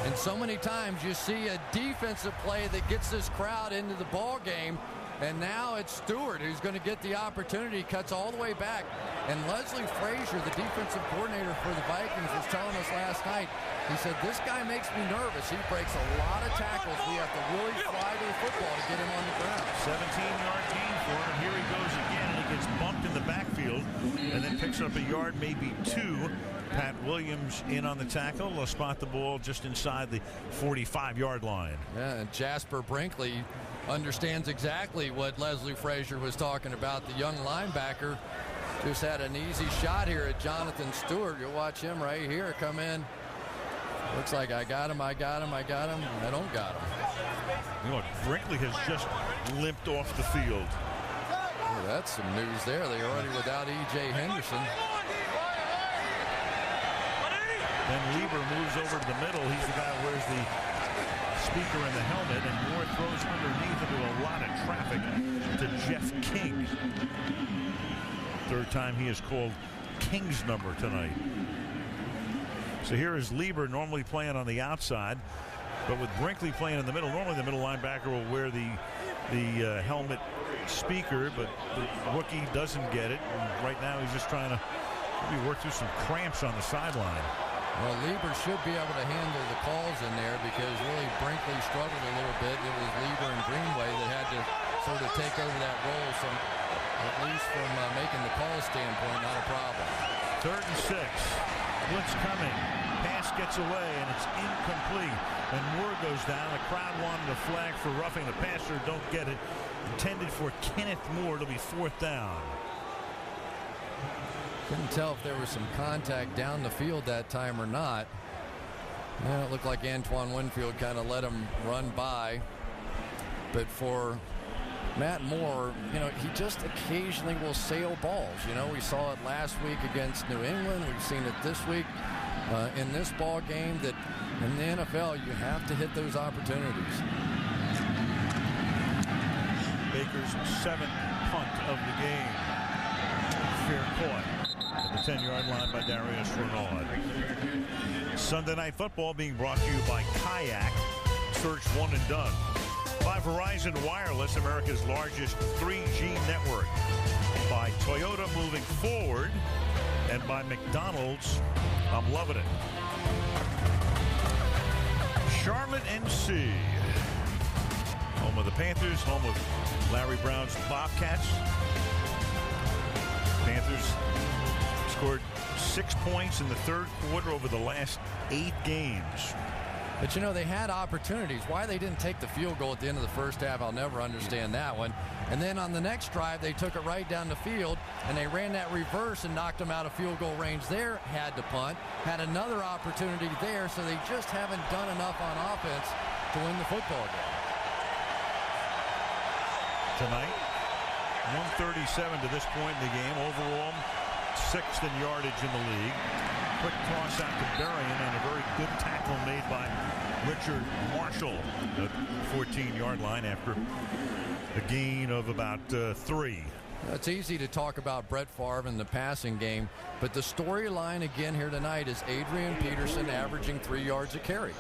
And so many times you see a defensive play that gets this crowd into the ball game, and now it's Stewart who's going to get the opportunity, cuts all the way back. And Leslie Frazier, the defensive coordinator for the Vikings, was telling us last night, he said, this guy makes me nervous. He breaks a lot of tackles. We have to really fly to the football to get him on the ground. 17-yard gain for him, and here he goes again, and he gets bumped in the backfield and then picks up a yard, maybe 2. Pat Williams in on the tackle. Will spot the ball just inside the 45-yard line. Yeah, and Jasper Brinkley understands exactly what Leslie Frazier was talking about. The young linebacker just had an easy shot here at Jonathan Stewart. You'll watch him right here come in. Looks like I got him, I got him, I got him. I don't got him. You know what? Brinkley has just limped off the field. Oh, that's some news there. They're already without E.J. Henderson. Then Lieber moves over to the middle. He's the guy who wears the speaker in the helmet, and Moore throws underneath into a lot of traffic to Jeff King. 3rd time he has called King's number tonight. So here is Lieber, normally playing on the outside, but with Brinkley playing in the middle. Normally the middle linebacker will wear the helmet speaker, but the rookie doesn't get it. And right now he's just trying to maybe work through some cramps on the sideline. Well, Lieber should be able to handle the calls in there because really Brinkley struggled a little bit. It was Lieber and Greenway that had to sort of take over that role. So at least from making the call standpoint, not a problem. 3rd and 6. Blitz coming. Pass gets away, and it's incomplete. And Moore goes down. The crowd wanted a flag for roughing the passer. Don't get it. Intended for Kenneth Moore. It'll be 4th down. Couldn't tell if there was some contact down the field that time or not. Well, it looked like Antoine Winfield kind of let him run by. But for Matt Moore, you know, he just occasionally will sail balls. You know, we saw it last week against New England. We've seen it this week in this ball game, that in the NFL you have to hit those opportunities. Baker's 7th punt of the game. Fair caught at the 10-yard line by Darius Renaud. Sunday Night Football being brought to you by Kayak. Search one and done. By Verizon Wireless, America's largest 3G network. By Toyota moving forward. And by McDonald's, I'm loving it. Charlotte, NC. Home of the Panthers, home of Larry Brown's Bobcats. Panthers scored 6 points in the third quarter over the last 8 games. But, you know, they had opportunities. Why they didn't take the field goal at the end of the first half, I'll never understand that one. And then on the next drive, they took it right down the field, and they ran that reverse and knocked them out of field goal range there, had to punt. Had another opportunity there, so they just haven't done enough on offense to win the football game. Tonight, 137 to this point in the game. Overall, 6th in yardage in the league. Quick toss out to Berrien and a very good tackle made by Richard Marshall at 14-yard line after a gain of about 3. It's easy to talk about Brett Favre in the passing game, but the storyline again here tonight is Adrian Peterson averaging 3 yards a carry.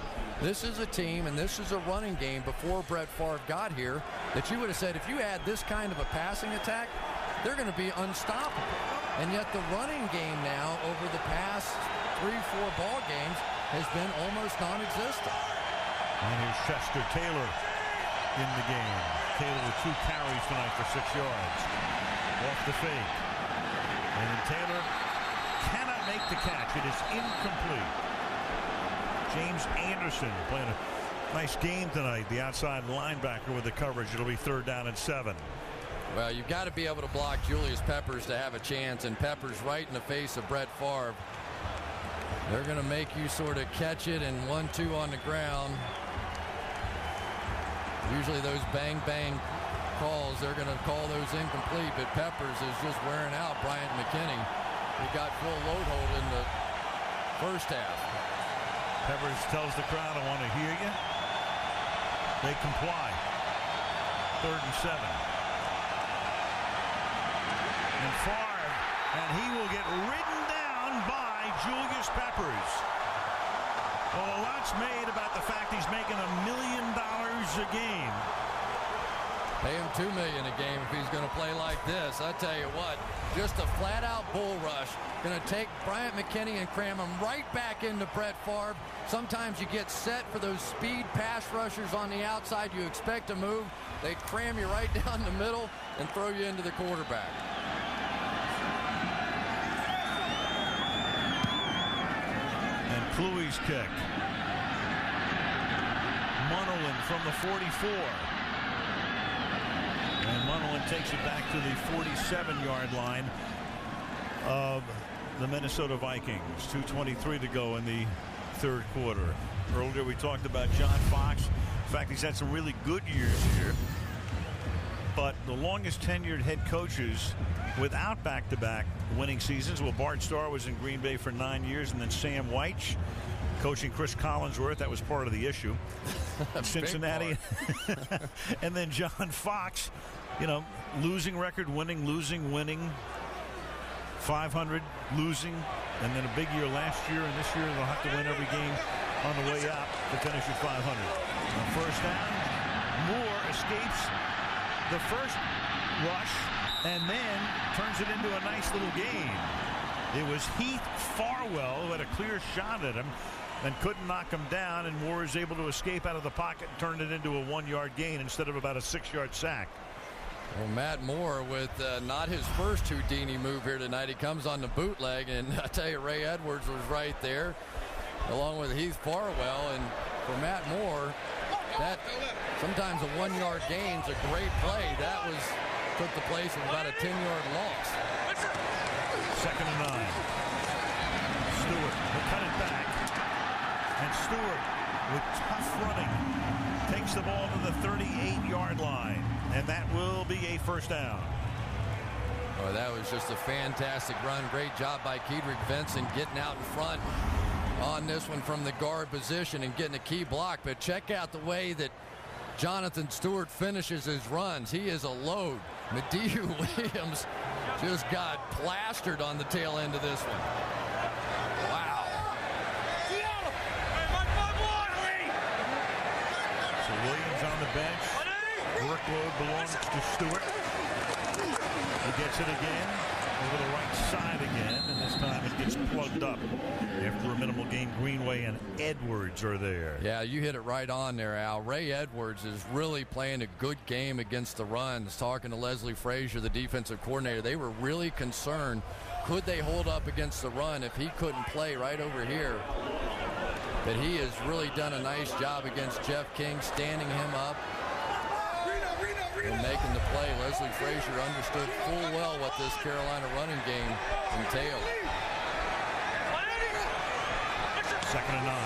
This is a team and this is a running game before Brett Favre got here that you would have said if you had this kind of a passing attack, they're going to be unstoppable. And yet the running game now over the past 3-4 ball games has been almost non-existent. And here's Chester Taylor in the game. Taylor with 2 carries tonight for 6 yards. Off the fake. And Taylor cannot make the catch. It is incomplete. James Anderson playing a nice game tonight. The outside linebacker with the coverage. It'll be 3rd down and 7. Well, you've got to be able to block Julius Peppers to have a chance, and Peppers right in the face of Brett Favre. They're going to make you sort of catch it and 1-2 on the ground. Usually those bang-bang calls, they're going to call those incomplete, but Peppers is just wearing out Bryant McKinney. He got full load hold in the first half. Peppers tells the crowd, I want to hear you. They comply. 3rd and 7. And Favre, and he will get ridden down by Julius Peppers. Well, a lot's made about the fact he's making $1 million a game. Pay him $2 million a game if he's going to play like this. I tell you what, just a flat-out bull rush. Going to take Bryant McKinney and cram him right back into Brett Favre. Sometimes you get set for those speed pass rushers on the outside. You expect to move. They cram you right down the middle and throw you into the quarterback. And Kluwe's kick. Munnerlyn from the 44. And Munnerlyn takes it back to the 47-yard line of the Minnesota Vikings. 2:23 to go in the third quarter. Earlier we talked about John Fox. In fact, he's had some really good years here. But the longest tenured head coaches without back-to-back winning seasons. Well, Bart Starr was in Green Bay for 9 years, and then Sam Weich coaching Chris Collinsworth. That was part of the issue. Cincinnati. And then John Fox, you know, losing record, winning, losing, winning. 500, losing, and then a big year last year, and this year they'll have to win every game on the way out to finish at 500. On first down, Moore escapes the first rush and then turns it into a nice little gain. It was Heath Farwell who had a clear shot at him and couldn't knock him down, and Moore is able to escape out of the pocket and turn it into a 1-yard gain instead of about a 6-yard sack. Well, Matt Moore with not his first Houdini move here tonight. He comes on the bootleg, and I tell you, Ray Edwards was right there, along with Heath Farwell. And for Matt Moore, that sometimes a 1-yard gain is a great play. That took the place of about a 10-yard loss. 2nd and 9. Stewart will cut it back, and Stewart with tough running takes the ball to the 38-yard line. And that will be a first down. Oh, that was just a fantastic run. Great job by Kedrick Vincent getting out in front on this one from the guard position and getting a key block. But check out the way that Jonathan Stewart finishes his runs. He is a load. Mediu Williams just got plastered on the tail end of this one. Wow. So Williams on the bench. Workload belongs to Stewart. He gets it again over the right side again, and this time it gets plugged up after a minimal gain. Greenway and Edwards are there. Yeah, you hit it right on there, Al. Ray Edwards is really playing a good game against the runs. Talking to Leslie Frazier, the defensive coordinator, they were really concerned. Could they hold up against the run if he couldn't play right over here? But he has really done a nice job against Jeff King, standing him up and making the play. Leslie Frazier understood full well what this Carolina running game entailed. 2nd and 9.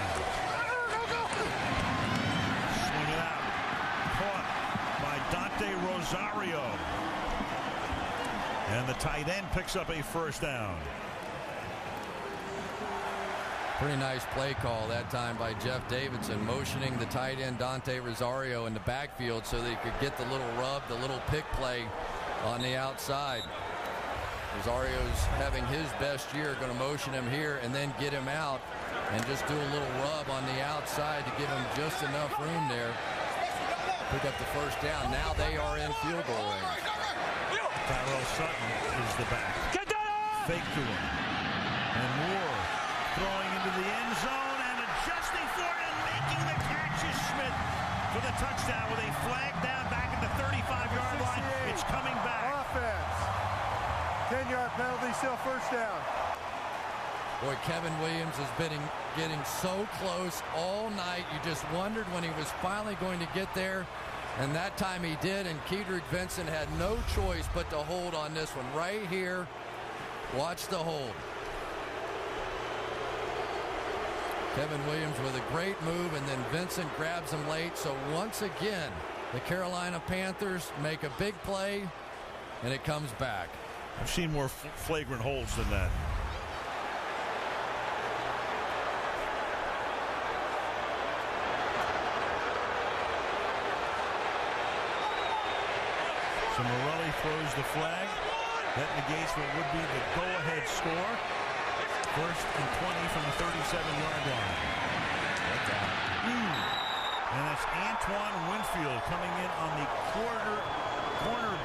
Swing it out. Caught by Dante Rosario. And the tight end picks up a first down. Pretty nice play call that time by Jeff Davidson, motioning the tight end Dante Rosario in the backfield so they could get the little rub, the little pick play on the outside. Rosario's having his best year, going to motion him here and then get him out and just do a little rub on the outside to give him just enough room there. Pick up the first down. Now they are in field goal range. Tyrell Sutton is the back. Fake to him. And Moore throwing into the end zone and adjusting for it and making the catch is Smith for the touchdown with a flag down back at the 35-yard line. It's coming back. Offense. 10-yard penalty, still first down. Boy, Kevin Williams has been getting so close all night. You just wondered when he was finally going to get there. And that time he did, and Kedrick Vincent had no choice but to hold on this one. Right here, watch the hold. Kevin Williams with a great move, and then Vincent grabs him late. So once again, the Carolina Panthers make a big play, and it comes back. I've seen more flagrant holds than that. So Morelli throws the flag. That negates what would be the go-ahead score. 1st and 20 from the 37-yard line. And that's Antoine Winfield coming in on the corner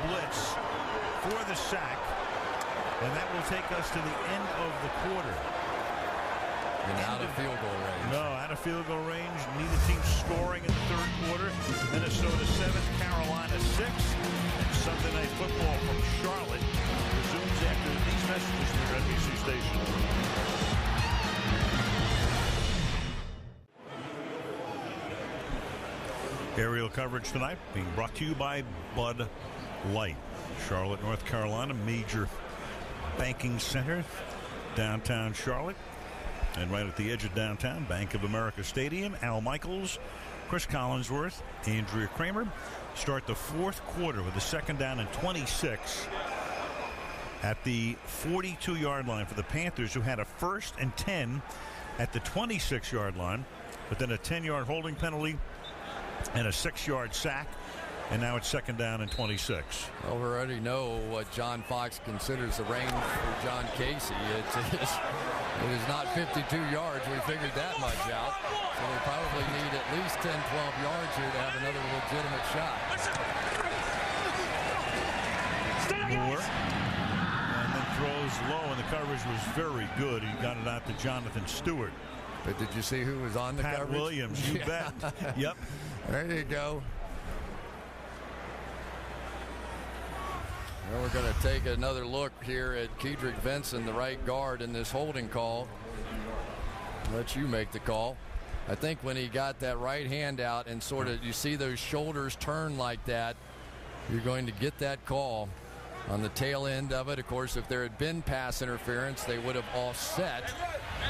blitz for the sack. And that will take us to the end of the quarter. And out of field goal range. No, out of field goal range. Neither team scoring in the 3rd quarter. Minnesota 7, Carolina 6. And Sunday Night Football from Charlotte resumes after these messages from your NBC station. Aerial coverage tonight being brought to you by Bud Light. Charlotte, North Carolina, major banking center, downtown Charlotte. And right at the edge of downtown, Bank of America Stadium, Al Michaels, Chris Collinsworth, Andrea Kramer start the 4th quarter with a 2nd down and 26 at the 42-yard line for the Panthers, who had a 1st and 10 at the 26-yard line, but then a 10-yard holding penalty and a 6-yard sack. And now it's 2nd down and 26. Well, we already know what John Fox considers the range for John Casey. It is not 52 yards. We figured that much out. So we probably need at least 10, 12 yards here to have another legitimate shot. Moore. And then throws low, and the coverage was very good. He got it out to Jonathan Stewart. But did you see who was on the Pat coverage? Williams, you bet. Yep. There you go. Well, we're going to take another look here at Kedrick Vincent, the right guard, in this holding call. Let you make the call. I think when he got that right hand out and sort of you see those shoulders turn like that, you're going to get that call on the tail end of it. Of course, if there had been pass interference, they would have offset.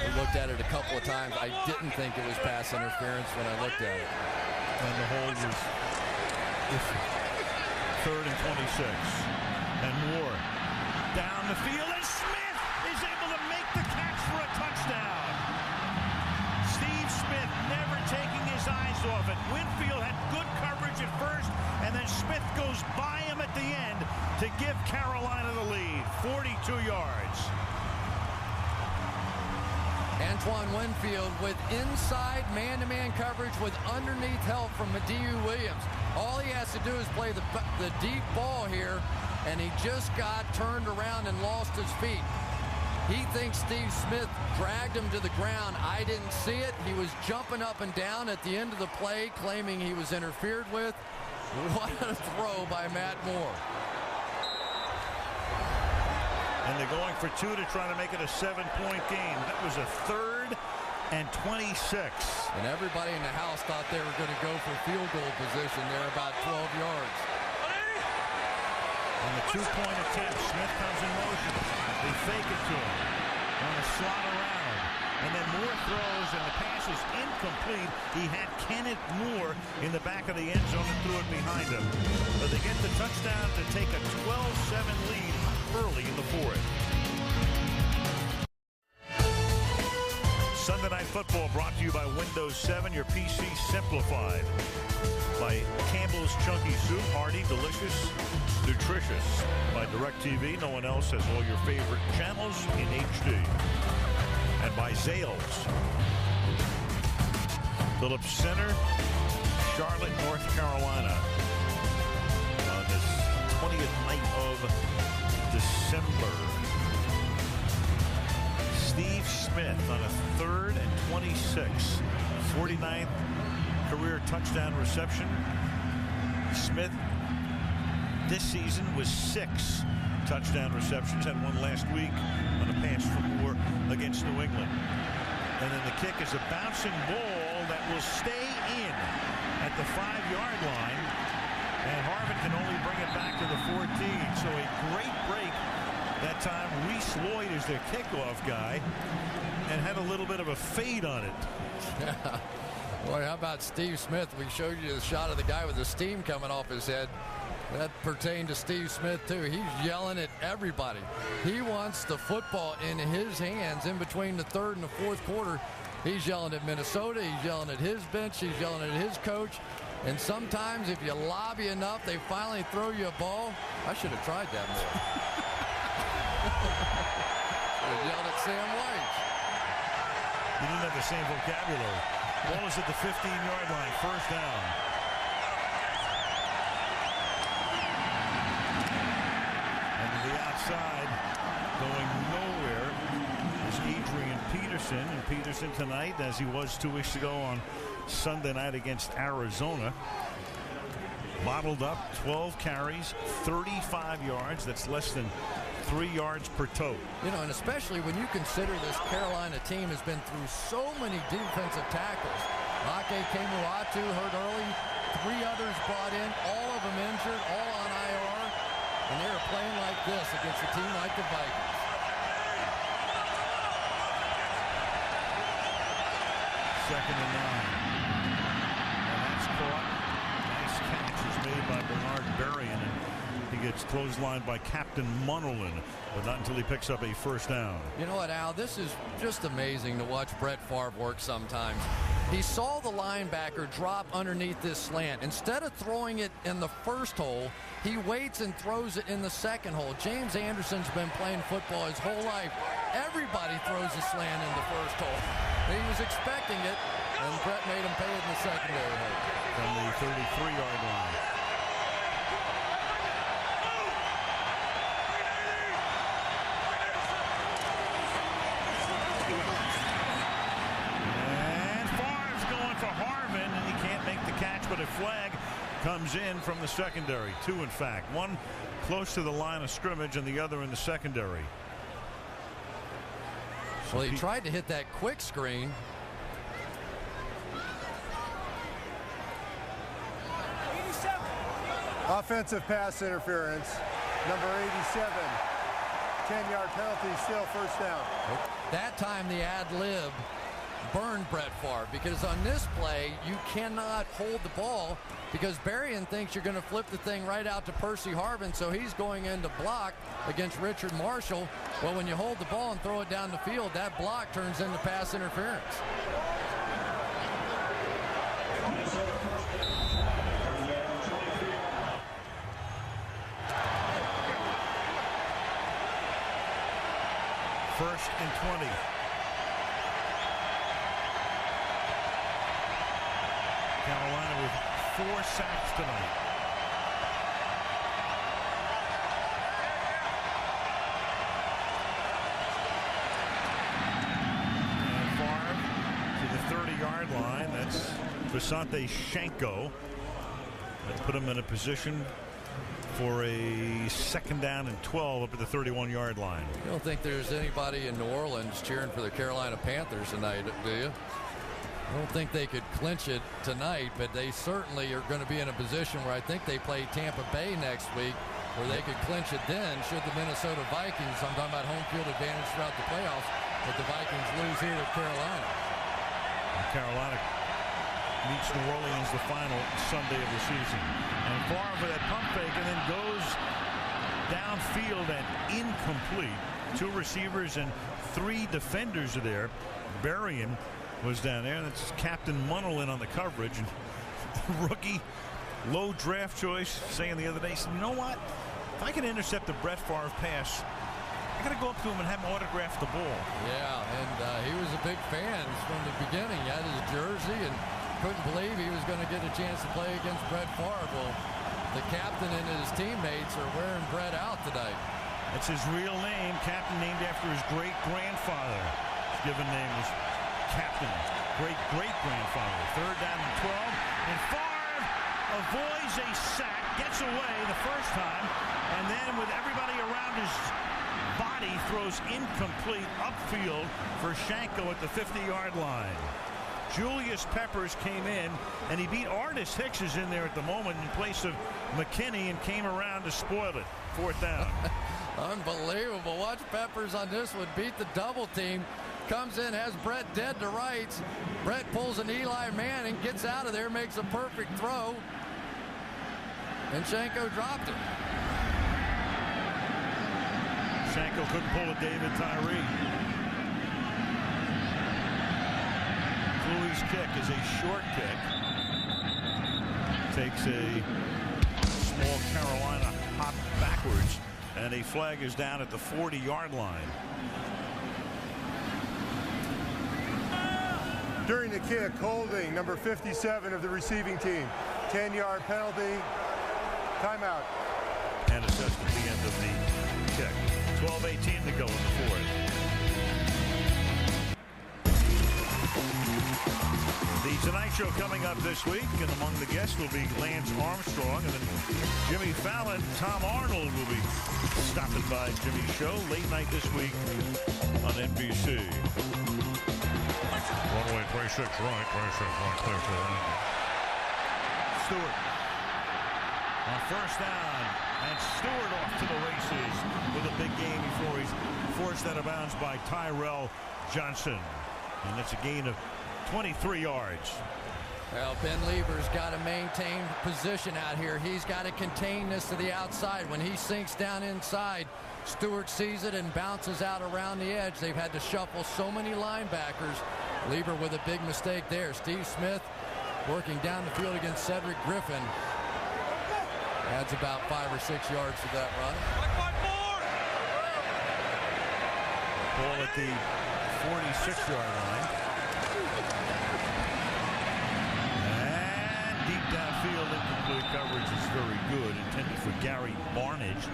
We looked at it a couple of times. I didn't think it was pass interference when I looked at it. And the hold was 3rd and 26. And Moore down the field, and Smith is able to make the catch for a touchdown. Steve Smith never taking his eyes off it. Winfield had good coverage at first, and then Smith goes by him at the end to give Carolina the lead. 2 yards. Antoine Winfield with inside man-to-man coverage with underneath help from Mediu Williams. All he has to do is play the deep ball here, and he just got turned around and lost his feet. He thinks Steve Smith dragged him to the ground. I didn't see it. He was jumping up and down at the end of the play, claiming he was interfered with. What a throw by Matt Moore. And they're going for 2 to try to make it a 7-point game. That was a 3rd and 26. And everybody in the house thought they were going to go for field goal position there, about 12 yards. On the 2-point attempt, Smith comes in motion. They fake it to him. On a slot around. And then Moore throws, and the pass is incomplete. He had Kenneth Moore in the back of the end zone and threw it behind him. But they get the touchdown to take a 12-7 lead early in the 4th. Sunday Night Football brought to you by Windows 7, your PC simplified. By Campbell's Chunky Soup, hearty, delicious, nutritious. By DirecTV, no one else has all your favorite channels in HD. And by Zales. Phillips Center, Charlotte, North Carolina. On this 20th night of December. Steve Smith on a 3rd and 26. 49th career touchdown reception. Smith this season was 6 touchdown receptions. Had one last week on a pass for Moore against New England. And then the kick is a bouncing ball that will stay in at the 5-yard line. And Harvin can only bring it back to the 14. So a great break that time. Reese Lloyd is their kickoff guy and had a little bit of a fade on it. Boy, how about Steve Smith? We showed you the shot of the guy with the steam coming off his head. That pertained to Steve Smith, too. He's yelling at everybody. He wants the football in his hands in between the 3rd and the 4th quarter. He's yelling at Minnesota. He's yelling at his bench. He's yelling at his coach. And sometimes if you lobby enough, they finally throw you a ball. I should have tried that more. Should have yelled at Sam White. You didn't have the same vocabulary. Ball is at the 15-yard line. 1st down. And to the outside, going nowhere, is Adrian Peterson. And Peterson tonight, as he was 2 weeks ago on Sunday night against Arizona, bottled up 12 carries, 35 yards. That's less than 3 yards per tote. You know, and especially when you consider this Carolina team has been through so many defensive tackles. Ake Kemuatu hurt early, 3 others brought in, all of them injured, all on IR, and they are playing like this against a team like the Vikings. Second and 9. And that's caught. Nice catch is made by Bernard Berrien, and he gets clotheslined by Captain Munnerlyn, but not until he picks up a 1st down. You know what, Al? This is just amazing to watch Brett Favre work sometimes. He saw the linebacker drop underneath this slant. Instead of throwing it in the 1st hole, he waits and throws it in the 2nd hole. James Anderson's been playing football his whole life. Everybody throws a slant in the 1st hole. He was expecting it, and Brett made him pay it in the secondary hole. From the 33-yard line. But a flag comes in from the secondary. 2, in fact. One close to the line of scrimmage and the other in the secondary. Well, he tried to hit that quick screen. Offensive pass interference. Number 87. 10-yard penalty, still 1st down. That time the ad-lib burned Brett Favre, because on this play you cannot hold the ball because Berrien thinks you're going to flip the thing right out to Percy Harvin, so he's going in to block against Richard Marshall. Well, when you hold the ball and throw it down the field, that block turns into pass interference. 1st and 20. Carolina with 4 sacks tonight. And Favre to the 30-yard line. That's Visante Shanko. Let's put him in a position for a 2nd down and 12 up at the 31-yard line. You don't think there's anybody in New Orleans cheering for the Carolina Panthers tonight, do you? I don't think they could clinch it tonight, but they certainly are going to be in a position where I think they play Tampa Bay next week, where they could clinch it then should the Minnesota Vikings, I'm talking about home field advantage throughout the playoffs, but the Vikings lose here to Carolina. Carolina meets New Orleans the final Sunday of the season. And Favre for that pump fake and then goes downfield and incomplete. 2 receivers and 3 defenders are there. Berrien was down there. That's Captain Munnell in on the coverage. And rookie, low draft choice, saying the other day, said, you know what? If I can intercept a Brett Favre pass, I got to go up to him and have him autograph the ball. Yeah, and he was a big fan from the beginning. He had his jersey and couldn't believe he was going to get a chance to play against Brett Favre. Well, the captain and his teammates are wearing Brett out tonight. That's his real name, captain named after his great-grandfather. His given name was Captain, great-great-grandfather. 3rd down and 12, and Favre avoids a sack, gets away the first time, and then with everybody around his body throws incomplete upfield for Shanko at the 50-yard line. Julius Peppers came in, and he beat Artis Hicks is in there at the moment in place of McKinney and came around to spoil it. 4th down. Unbelievable. Watch Peppers on this one beat the double team. Comes in, has Brett dead to rights. Brett pulls an Eli Manning, gets out of there, makes a perfect throw. And Shanko dropped it. Shanko couldn't pull a David Tyree. Louis' kick is a short kick. Takes a small Carolina hop backwards, and a flag is down at the 40-yard line. During the kick, holding number 57 of the receiving team. 10-yard penalty. Timeout. And assessed at the end of the kick. 12:18 to go in the 4th. The Tonight Show coming up this week, and among the guests will be Lance Armstrong, and then Jimmy Fallon. Tom Arnold will be stopping by Jimmy's show late night this week on NBC. Runway 26 right, 26 right, clear for the line. Stewart on 1st down, and Stewart off to the races with a big game before he's forced out of bounds by Tyrell Johnson. And it's a gain of 23 yards. Well, Ben Lieber's got to maintain position out here. He's got to contain this to the outside. When he sinks down inside, Stewart sees it and bounces out around the edge. They've had to shuffle so many linebackers. Lieber with a big mistake there. Steve Smith working down the field against Cedric Griffin. Adds about 5 or 6 yards to that run. Ball at the 46-yard line. And deep downfield, incomplete coverage is very good. Intended for Gary Barnage.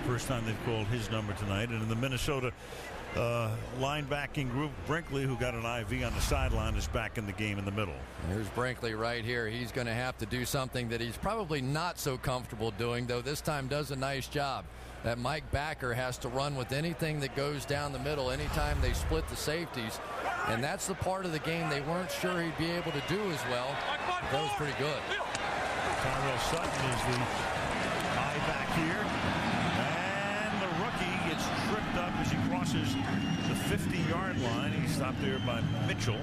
First time they've called his number tonight. And in the Minnesota linebacking group, Brinkley, who got an IV on the sideline, is back in the game in the middle. Here's Brinkley right here. He's going to have to do something that he's probably not so comfortable doing, though this time does a nice job. That Mike Backer has to run with anything that goes down the middle anytime they split the safeties. And that's the part of the game they weren't sure he'd be able to do as well. But that was pretty good. Tyrell Sutton is the eye back here. And the rookie gets tripped up as he crosses the 50-yard line. He's stopped there by Mitchell.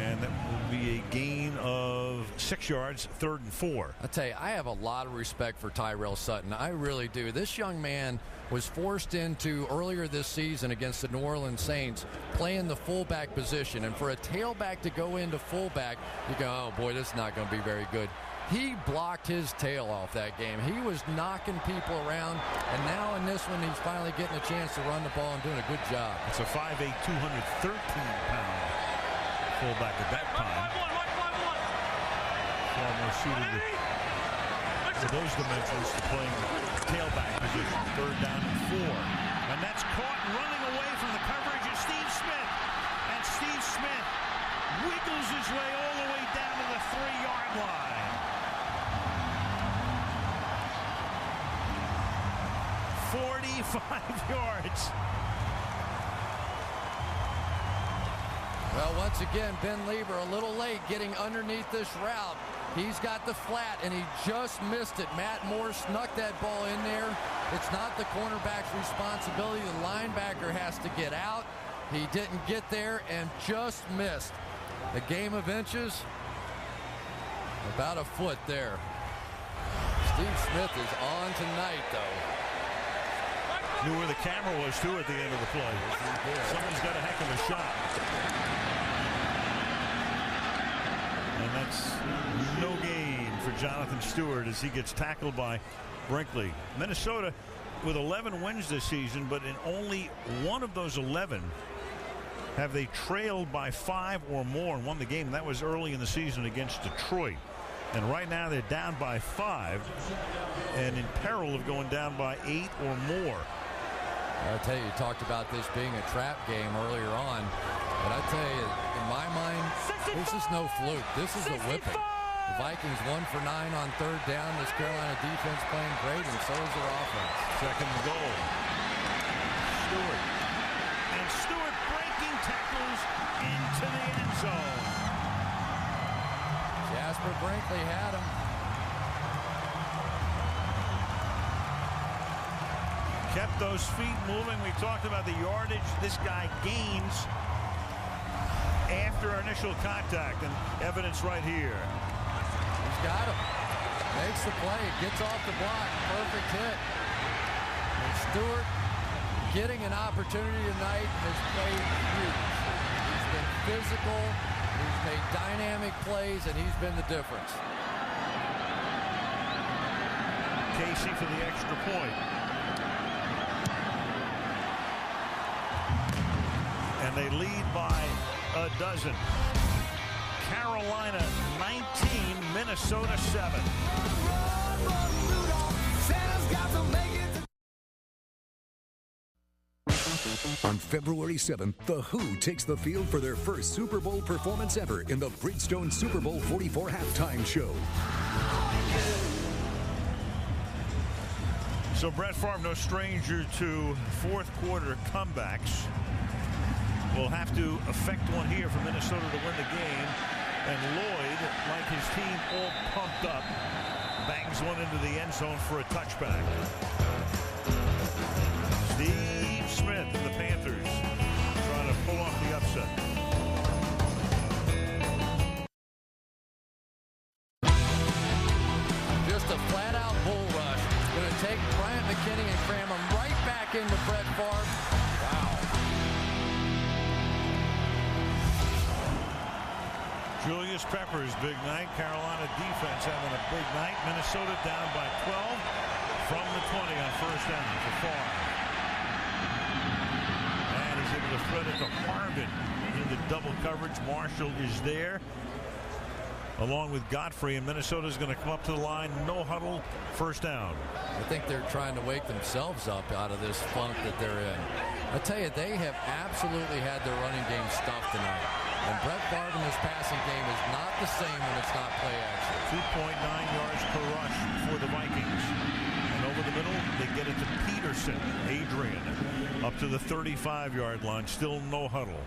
And that will be a gain of 6 yards, 3rd and 4. I tell you, I have a lot of respect for Tyrell Sutton. I really do. This young man was forced into earlier this season against the New Orleans Saints playing the fullback position. And for a tailback to go into fullback, you go, oh boy, this is not going to be very good. He blocked his tail off that game. He was knocking people around, and now in this one, he's finally getting a chance to run the ball and doing a good job. It's a 5'8", 213-pound fullback at that time. Far more suited to those dimensions to playing tailback position. 3rd down and 4. And that's caught running away from the coverage of Steve Smith. And Steve Smith wiggles his way all the way down to the 3-yard line. 45 yards. Well, once again, Ben Lieber a little late getting underneath this route. He's got the flat, and he just missed it. Matt Moore snuck that ball in there. It's not the cornerback's responsibility. The linebacker has to get out. He didn't get there and just missed. A game of inches, about a foot there. Steve Smith is on tonight, though. Knew where the camera was, too, at the end of the play. Someone's got a heck of a shot. And that's no gain for Jonathan Stewart as he gets tackled by Brinkley. Minnesota with 11 wins this season, but in only one of those 11 have they trailed by 5 or more and won the game. That was early in the season against Detroit. And right now they're down by 5 and in peril of going down by 8 or more. I'll tell you, you talked about this being a trap game earlier on. But I tell you, in my mind, this is no fluke. This is a whipping. The Vikings 1 for 9 on 3rd down. This Carolina defense playing great, and so is their offense. 2nd and goal. Stewart. And Stewart breaking tackles into the end zone. Jasper Brinkley had him. Kept those feet moving. We talked about the yardage this guy gains after initial contact, and evidence right here. He's got him. Makes the play. Gets off the block. Perfect hit. And Stewart getting an opportunity tonight has played huge. He's been physical. He's made dynamic plays, and he's been the difference. Casey for the extra point. And they lead by a dozen. Carolina 19, Minnesota 7. On February 7th, The Who takes the field for their first Super Bowl performance ever in the Bridgestone Super Bowl 44 halftime show. So Brett Favre, no stranger to fourth quarter comebacks, will have to effect one here for Minnesota to win the game. And Lloyd, like his team all pumped up, bangs one into the end zone for a touchback. Steve Smith and the Panthers trying to pull off the upset. Just a flat-out bull rush. Going to take Bryant McKinney and cram him right back into Brett Favre. Wow. Julius Peppers, big night. Carolina defense having a big night. Minnesota down by 12 from the 20 on 1st down for Favre. And he's able to thread it to Harvin in the double coverage. Marshall is there along with Godfrey, and Minnesota's going to come up to the line. No huddle, 1st down. I think they're trying to wake themselves up out of this funk that they're in. I tell you, they have absolutely had their running game stuffed tonight. And Brett Favre in this passing game is not the same when it's not play action. 2.9 yards per rush for the Vikings. And over the middle, they get it to Peterson. Adrian up to the 35-yard line. Still no huddle.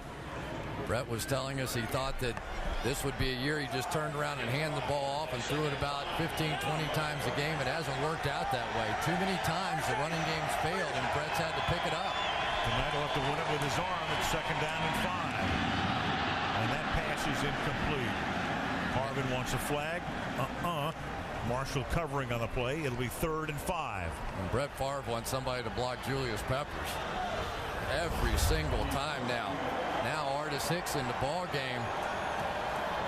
Brett was telling us he thought that this would be a year he just turned around and handed the ball off and threw it about 15, 20 times a game. It hasn't worked out that way. Too many times the running game's failed, and Brett's had to pick it up. Tonight he'll have to win it with his arm. It's 2nd down and 5. And that pass is incomplete. Harvin wants a flag. Marshall covering on the play. It'll be 3rd and 5. And Brett Favre wants somebody to block Julius Peppers every single time now. Now Artis Hicks in the ball game.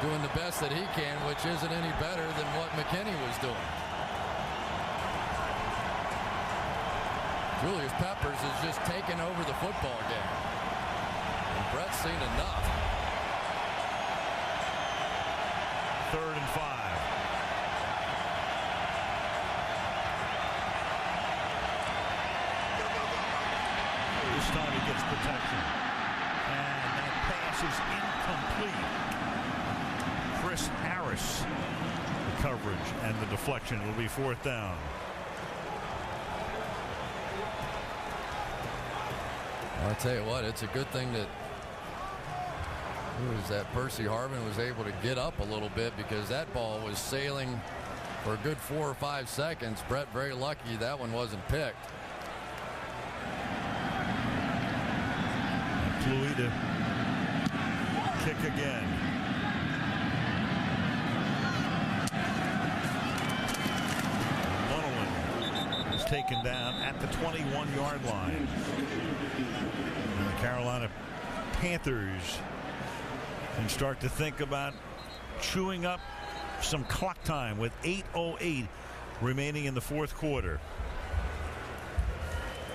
doing the best that he can, which isn't any better than what McKinney was doing. Julius Peppers has just taken over the football game. And Brett's seen enough. 3rd and 5. This time he gets protection. And that pass is incomplete. Chris Harris, the coverage and the deflection. Will be 4th down. I'll tell you what, it's a good thing that Percy Harvin was able to get up a little bit, because that ball was sailing for a good 4 or 5 seconds. Brett very lucky that one wasn't picked. Pluie to kick again. Munnerlyn is taken down at the 21-yard line. And the Carolina Panthers can start to think about chewing up some clock time with 8:08 remaining in the 4th quarter.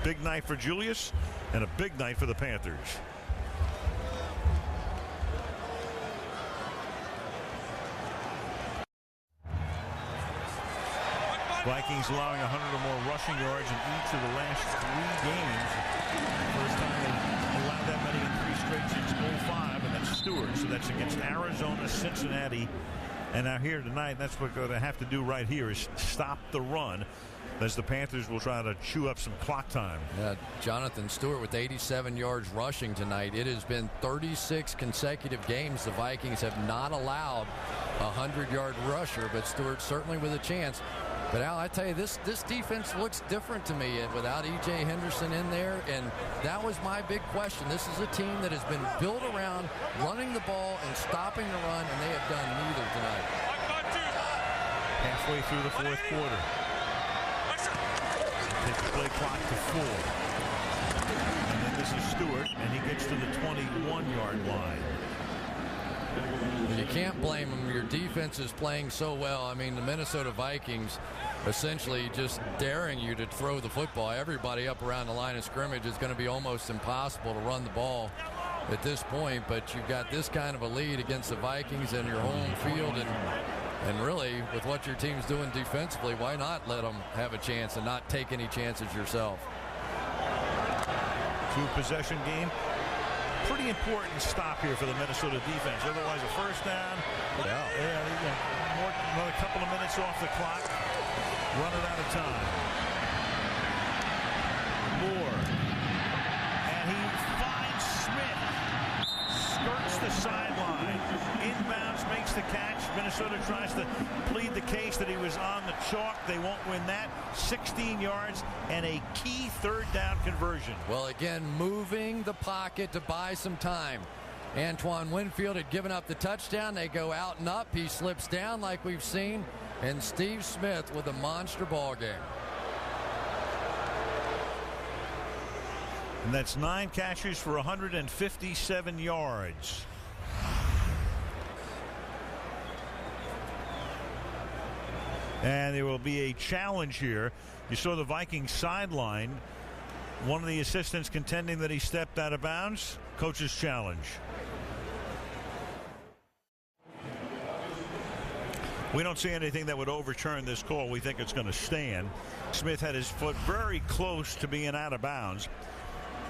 Big night for Julius and a big night for the Panthers. Vikings allowing 100 or more rushing yards in each of the last 3 games. First time they allowed that many in 3 straight since 05, and that's Stewart. So that's against Arizona, Cincinnati, and now here tonight. That's what they're going to have to do right here, is stop the run, as the Panthers will try to chew up some clock time. Yeah, Jonathan Stewart with 87 yards rushing tonight. It has been 36 consecutive games the Vikings have not allowed a 100-yard rusher, but Stewart certainly with a chance. But Al, I tell you, this defense looks different to me without E.J. Henderson in there, and that was my big question. This is a team that has been built around running the ball and stopping the run, and they have done neither tonight. Halfway through the 4th quarter. Take the play clock to 4. And then this is Stewart, and he gets to the 21-yard line. You can't blame them. Your defense is playing so well. I mean, the Minnesota Vikings essentially just daring you to throw the football. Everybody up around the line of scrimmage is going to be almost impossible to run the ball at this point. But you've got this kind of a lead against the Vikings in your home field. And really, with what your team's doing defensively, why not let them have a chance and not take any chances yourself? 2-possession game. Pretty important stop here for the Minnesota defense. Otherwise, a first down. Another couple of minutes off the clock. Running out of time. Moore. And he finds Smith. Skirts the sideline. Inbounds, makes the catch. Minnesota tries to plead the case that he was on the chalk. They won't win that. 16 yards and a key 3rd down conversion. Well, again, moving the pocket to buy some time. Antoine Winfield had given up the touchdown. They go out and up. He slips down like we've seen. And Steve Smith with a monster ball game. And that's 9 catches for 157 yards. And there will be a challenge here. You saw the Vikings sideline. One of the assistants contending that he stepped out of bounds. Coach's challenge. We don't see anything that would overturn this call. We think it's going to stand. Smith had his foot very close to being out of bounds.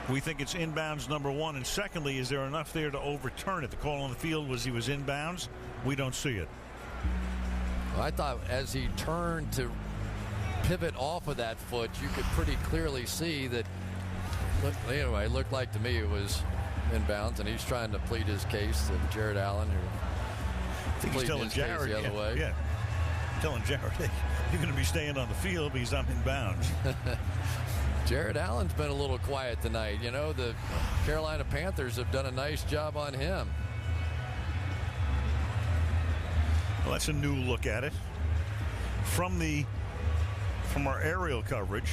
We think it's inbounds, number 1. And secondly, is there enough there to overturn it? The call on the field was he was inbounds. We don't see it. I thought as he turned to pivot off of that foot, you could pretty clearly see that. Anyway, it looked like to me it was inbounds, and he's trying to plead his case to Jared Allen, who I think he's telling Jared the other way. Yeah, telling Jared, hey, you're going to be staying on the field because I'm inbounds. Jared Allen's been a little quiet tonight. You know, the Carolina Panthers have done a nice job on him. Well, that's a new look at it from our aerial coverage.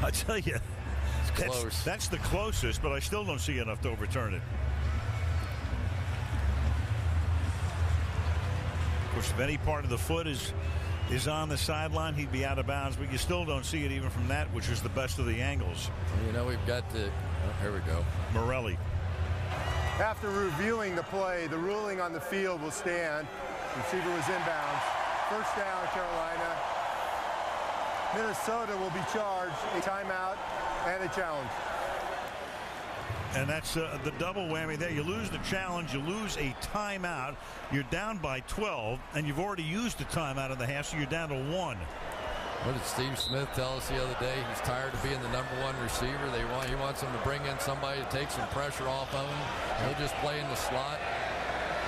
I tell you, that's the closest, but I still don't see enough to overturn it. course, if any part of the foot is on the sideline, he'd be out of bounds, but you still don't see it even from that, which is the best of the angles. You know, we've got the, here we go. Morelli. After reviewing the play, the ruling on the field will stand. Receiver was inbounds. First down, Carolina. Minnesota will be charged a timeout and a challenge. And that's the double whammy there. You lose the challenge, you lose a timeout. You're down by 12, and you've already used the timeout in the half, so you're down to 1. What did Steve Smith tell us the other day? He's tired of being the #1 receiver. He wants him to bring in somebody to take some pressure off of him. He'll just play in the slot.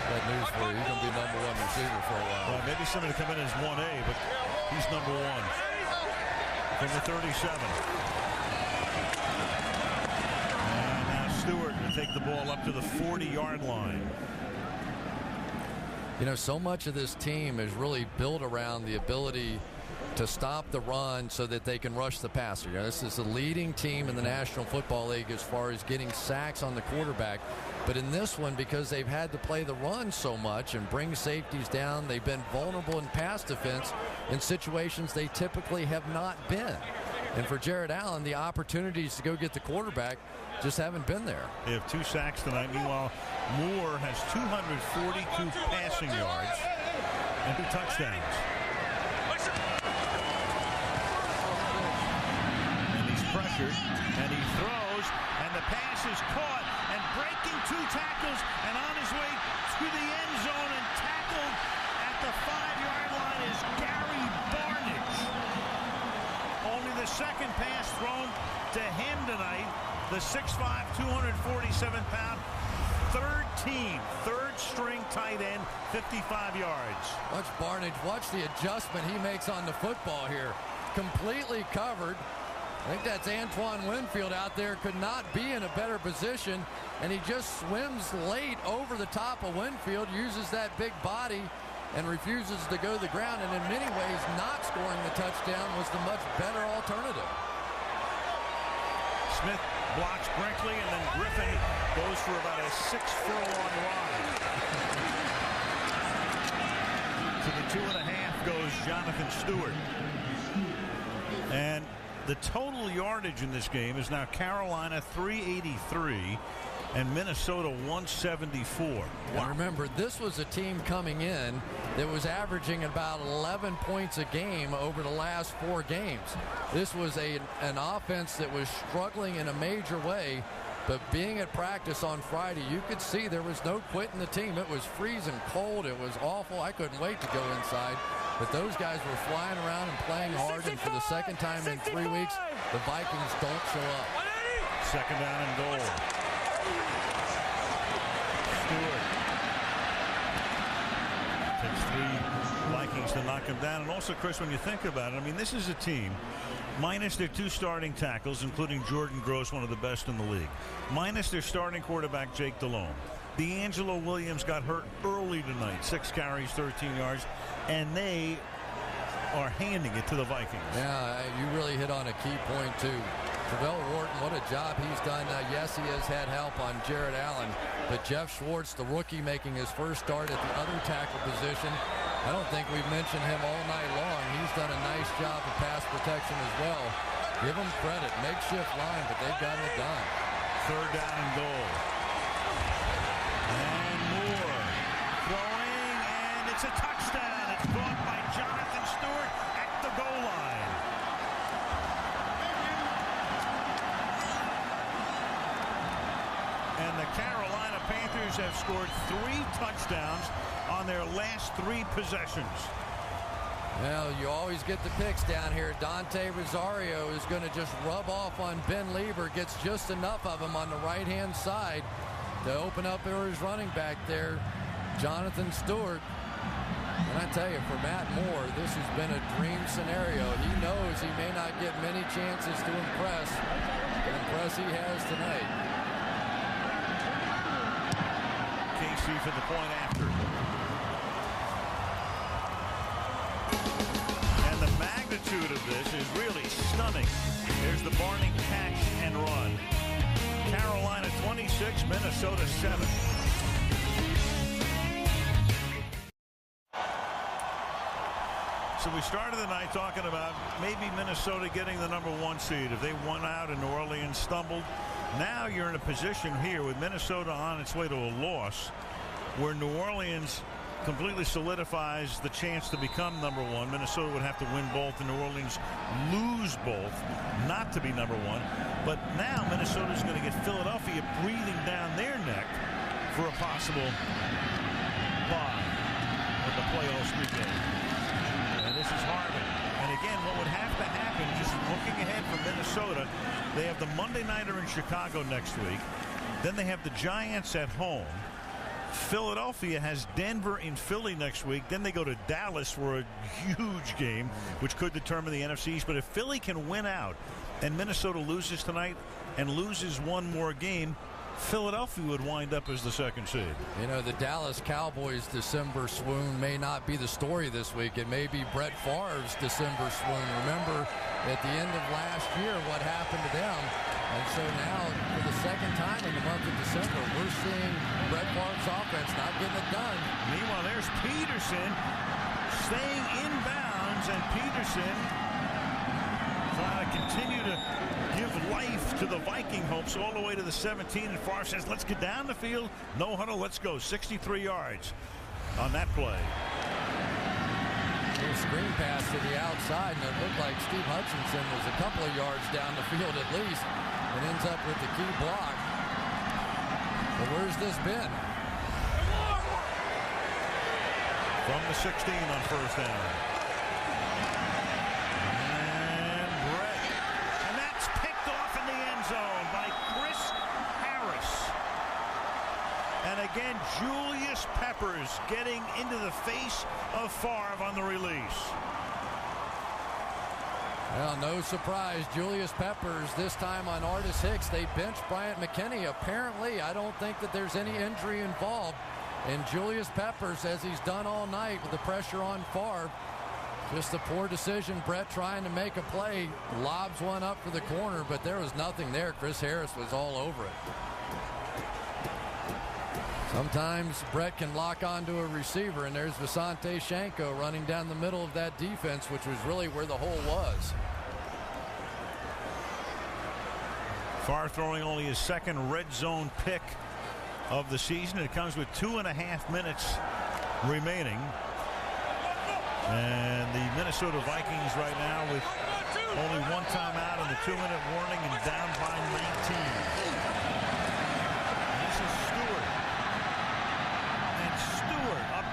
Got news for you. He's going to be #1 receiver for a while. Well, maybe somebody to come in as 1A, but he's #1 from the 37. Stewart to take the ball up to the 40-yard line. You know, so much of this team is really built around the ability to stop the run so that they can rush the passer. You know, this is the leading team in the National Football League as far as getting sacks on the quarterback. But in this one, because they've had to play the run so much and bring safeties down, they've been vulnerable in pass defense in situations they typically have not been. And for Jared Allen, the opportunities to go get the quarterback just haven't been there. They have 2 sacks tonight. Meanwhile, Moore has 242 passing yards and 2 touchdowns. And he's pressured, and he throws, and the pass is caught, and breaking 2 tackles, and on his way to the end zone and tackled at the 5-yard line is Gary Barnidge. Only the second pass thrown to him tonight. The 6'5", 247-pound, third-string tight end, 55 yards. Watch Barnidge. Watch the adjustment he makes on the football here. Completely covered. I think that's Antoine Winfield out there. Could not be in a better position. And he just swims late over the top of Winfield, uses that big body, and refuses to go to the ground. And in many ways, not scoring the touchdown was the much better alternative. Smith blocks Brinkley, and then Griffin goes for about a 6-furlong ride. To the 2.5 goes Jonathan Stewart. And the total yardage in this game is now Carolina 383 and Minnesota 174. Wow. And remember, this was a team coming in that was averaging about 11 points a game over the last 4 games. This was an offense that was struggling in a major way, but being at practice on Friday, you could see there was no quitting the team. It was freezing cold. It was awful. I couldn't wait to go inside. But those guys were flying around and playing hard, and for the second time in 3 weeks, the Vikings don't show up. Second down and goal. Stewart takes 3 Vikings to knock him down. And also, Chris, when you think about it, I mean, this is a team, minus their 2 starting tackles, including Jordan Gross, one of the best in the league, minus their starting quarterback, Jake Delhomme. D'Angelo Williams got hurt early tonight, 6 carries, 13 yards, and they are handing it to the Vikings. Yeah, you really hit on a key point, too. Travell Wharton, what a job he's done. Yes, he has had help on Jared Allen, but Jeff Schwartz, the rookie, making his first start at the other tackle position. I don't think we've mentioned him all night long. He's done a nice job of pass protection as well. Give him credit. Makeshift line, but they've got it done. Third down and goal. And Moore throwing, and it's a touchdown. It's caught by Jonathan Stewart at the goal line. And the Carolina Panthers have scored 3 touchdowns on their last 3 possessions. Well, you always get the picks down here. Dante Rosario is going to just rub off on Ben Lieber, gets just enough of him on the right-hand side to open up his running back there, Jonathan Stewart. And I tell you, for Matt Moore, this has been a dream scenario. He knows he may not get many chances to impress. The impress he has tonight. Casey for the point after. And the magnitude of this is really stunning. There's the Barney catch and run. Carolina 26, Minnesota 7. So we started the night talking about maybe Minnesota getting the #1 seed if they won out and New Orleans stumbled. Now you're in a position here with Minnesota on its way to a loss where New Orleans completely solidifies the chance to become #1. Minnesota would have to win both and New Orleans lose both not to be #1. But now Minnesota's going to get Philadelphia breathing down their neck for a possible bye when the playoffs begin. And this is Harvin. And again, what would have to happen, just looking ahead for Minnesota, they have the Monday Nighter in Chicago next week. Then they have the Giants at home. Philadelphia has Denver in Philly next week. Then they go to Dallas for a huge game, which could determine the NFC East. But if Philly can win out and Minnesota loses tonight and loses one more game, Philadelphia would wind up as the 2nd seed. You know, the Dallas Cowboys' December swoon may not be the story this week. It may be Brett Favre's December swoon. Remember at the end of last year what happened to them. And so now, for the 2nd time in the month of December, we're seeing Brett Favre's offense not getting it done. Meanwhile, there's Peterson staying in bounds, and Peterson trying to continue to give life to the Viking hopes all the way to the 17. And Favre says, let's get down the field. No huddle, let's go. 63 yards on that play. Little screen pass to the outside, and it looked like Steve Hutchinson was a couple of yards down the field at least, and ends up with the key block. But where's this been? From the 16 on 1st down. And Brett. And that's picked off in the end zone by Chris Harris. And again, Julius Peppers getting into the face of Favre on the release. Well, no surprise. Julius Peppers, this time on Artis Hicks. They benched Bryant McKinney. Apparently, I don't think that there's any injury involved. And Julius Peppers, as he's done all night with the pressure on Favre, just a poor decision. Brett trying to make a play, lobs one up for the corner, but there was nothing there. Chris Harris was all over it. Sometimes Brett can lock onto a receiver, and there's Visante Shanko running down the middle of that defense, which was really where the hole was. Favre throwing only his 2nd red zone pick of the season. It comes with 2.5 minutes remaining. And the Minnesota Vikings right now with only one timeout and the 2-minute warning and down by 19. This is Stewart. And Stewart up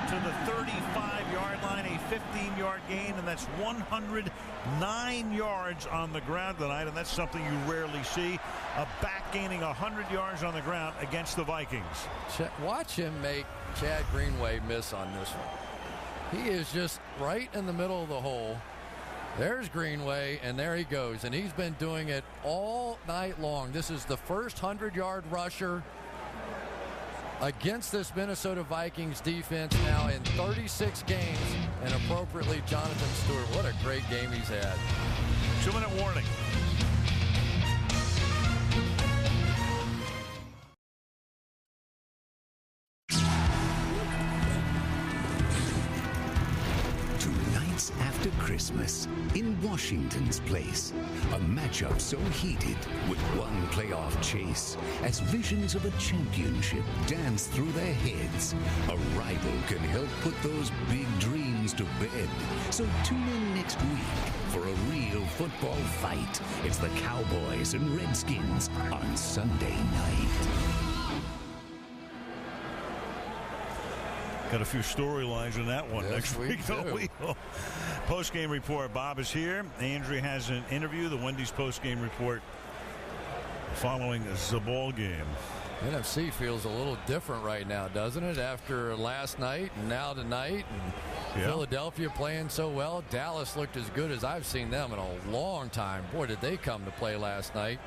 to the 35-yard line, a 15-yard gain, and that's 109 yards on the ground tonight, and that's something you rarely see. A back gaining 100 yards on the ground against the Vikings. Watch him make Chad Greenway miss on this one. He is just right in the middle of the hole. There's Greenway, and there he goes, and he's been doing it all night long. This is the first 100-yard rusher against this Minnesota Vikings defense now in 36 games, and appropriately Jonathan Stewart. What a great game he's had. 2-minute warning. After Christmas, in Washington's place, a matchup so heated with one playoff chase as visions of a championship dance through their heads. A rival can help put those big dreams to bed. So tune in next week for a real football fight. It's the Cowboys and Redskins on Sunday night. Got a few storylines in that one next week, don't we? Post-game report. Bob is here. Andrea has an interview. The Wendy's post-game report following the ball game. NFC feels a little different right now, doesn't it? After last night and now tonight, and Philadelphia playing so well. Dallas looked as good as I've seen them in a long time. Boy, did they come to play last night.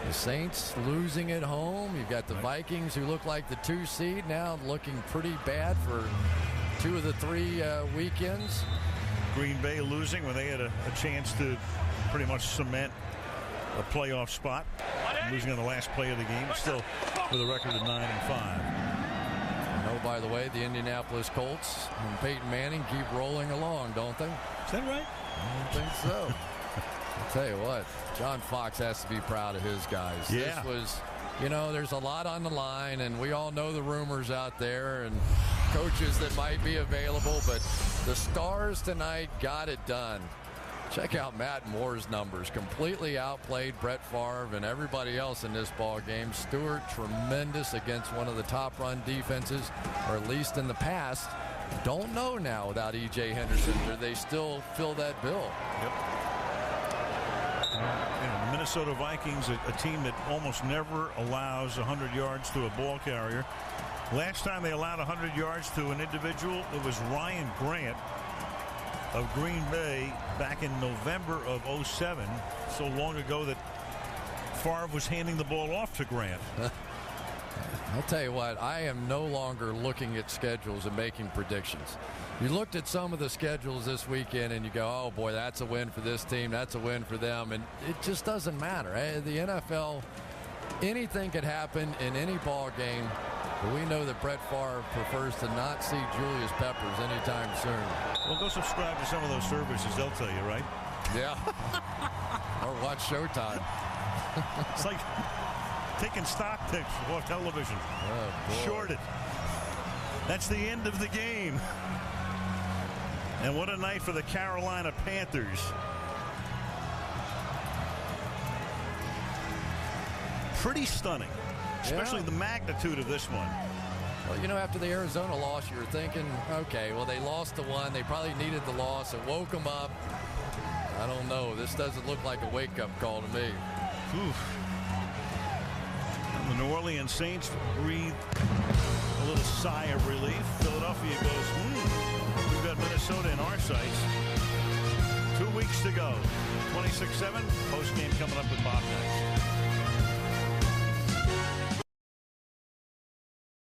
The Saints losing at home. You've got the Vikings, who look like the 2 seed now, looking pretty bad for 2 of the 3 weekends. Green Bay losing when they had a chance to pretty much cement a playoff spot. Losing on the last play of the game, still with a record of 9-5. Oh, by the way, the Indianapolis Colts and Peyton Manning keep rolling along, don't they? Is that right? I don't think so. I'll tell you what, John Fox has to be proud of his guys. Yeah. This was, there's a lot on the line, and we all know the rumors out there and coaches that might be available, but the Stars tonight got it done. Check out Matt Moore's numbers. Completely outplayed Brett Favre and everybody else in this ball game. Stewart, tremendous against one of the top run defenses, or at least in the past. Don't know now without E.J. Henderson. Do they still fill that bill? Yep. The Minnesota Vikings, a team that almost never allows 100 yards to a ball carrier. Last time they allowed 100 yards to an individual, it was Ryan Grant of Green Bay back in November of 07, so long ago that Favre was handing the ball off to Grant. I'll tell you what, I am no longer looking at schedules and making predictions. You looked at some of the schedules this weekend and you go, oh boy, that's a win for this team, that's a win for them, and it just doesn't matter. The NFL, anything could happen in any ball game. But we know that Brett Favre prefers to not see Julius Peppers anytime soon. Well, go subscribe to some of those services. They'll tell you, right? Yeah. Or watch Showtime. It's like taking stock picks off television. Oh, boy. Shorted. That's the end of the game. And what a night for the Carolina Panthers. Pretty stunning. Especially the magnitude of this one. Well, after the Arizona loss, you were thinking, okay, well, they lost the one. They probably needed the loss. It woke them up. I don't know. This doesn't look like a wake-up call to me. Oof. And the New Orleans Saints breathe a little sigh of relief. Philadelphia goes, we've got Minnesota in our sights. 2 weeks to go. 26-7. Post game coming up with Bob next.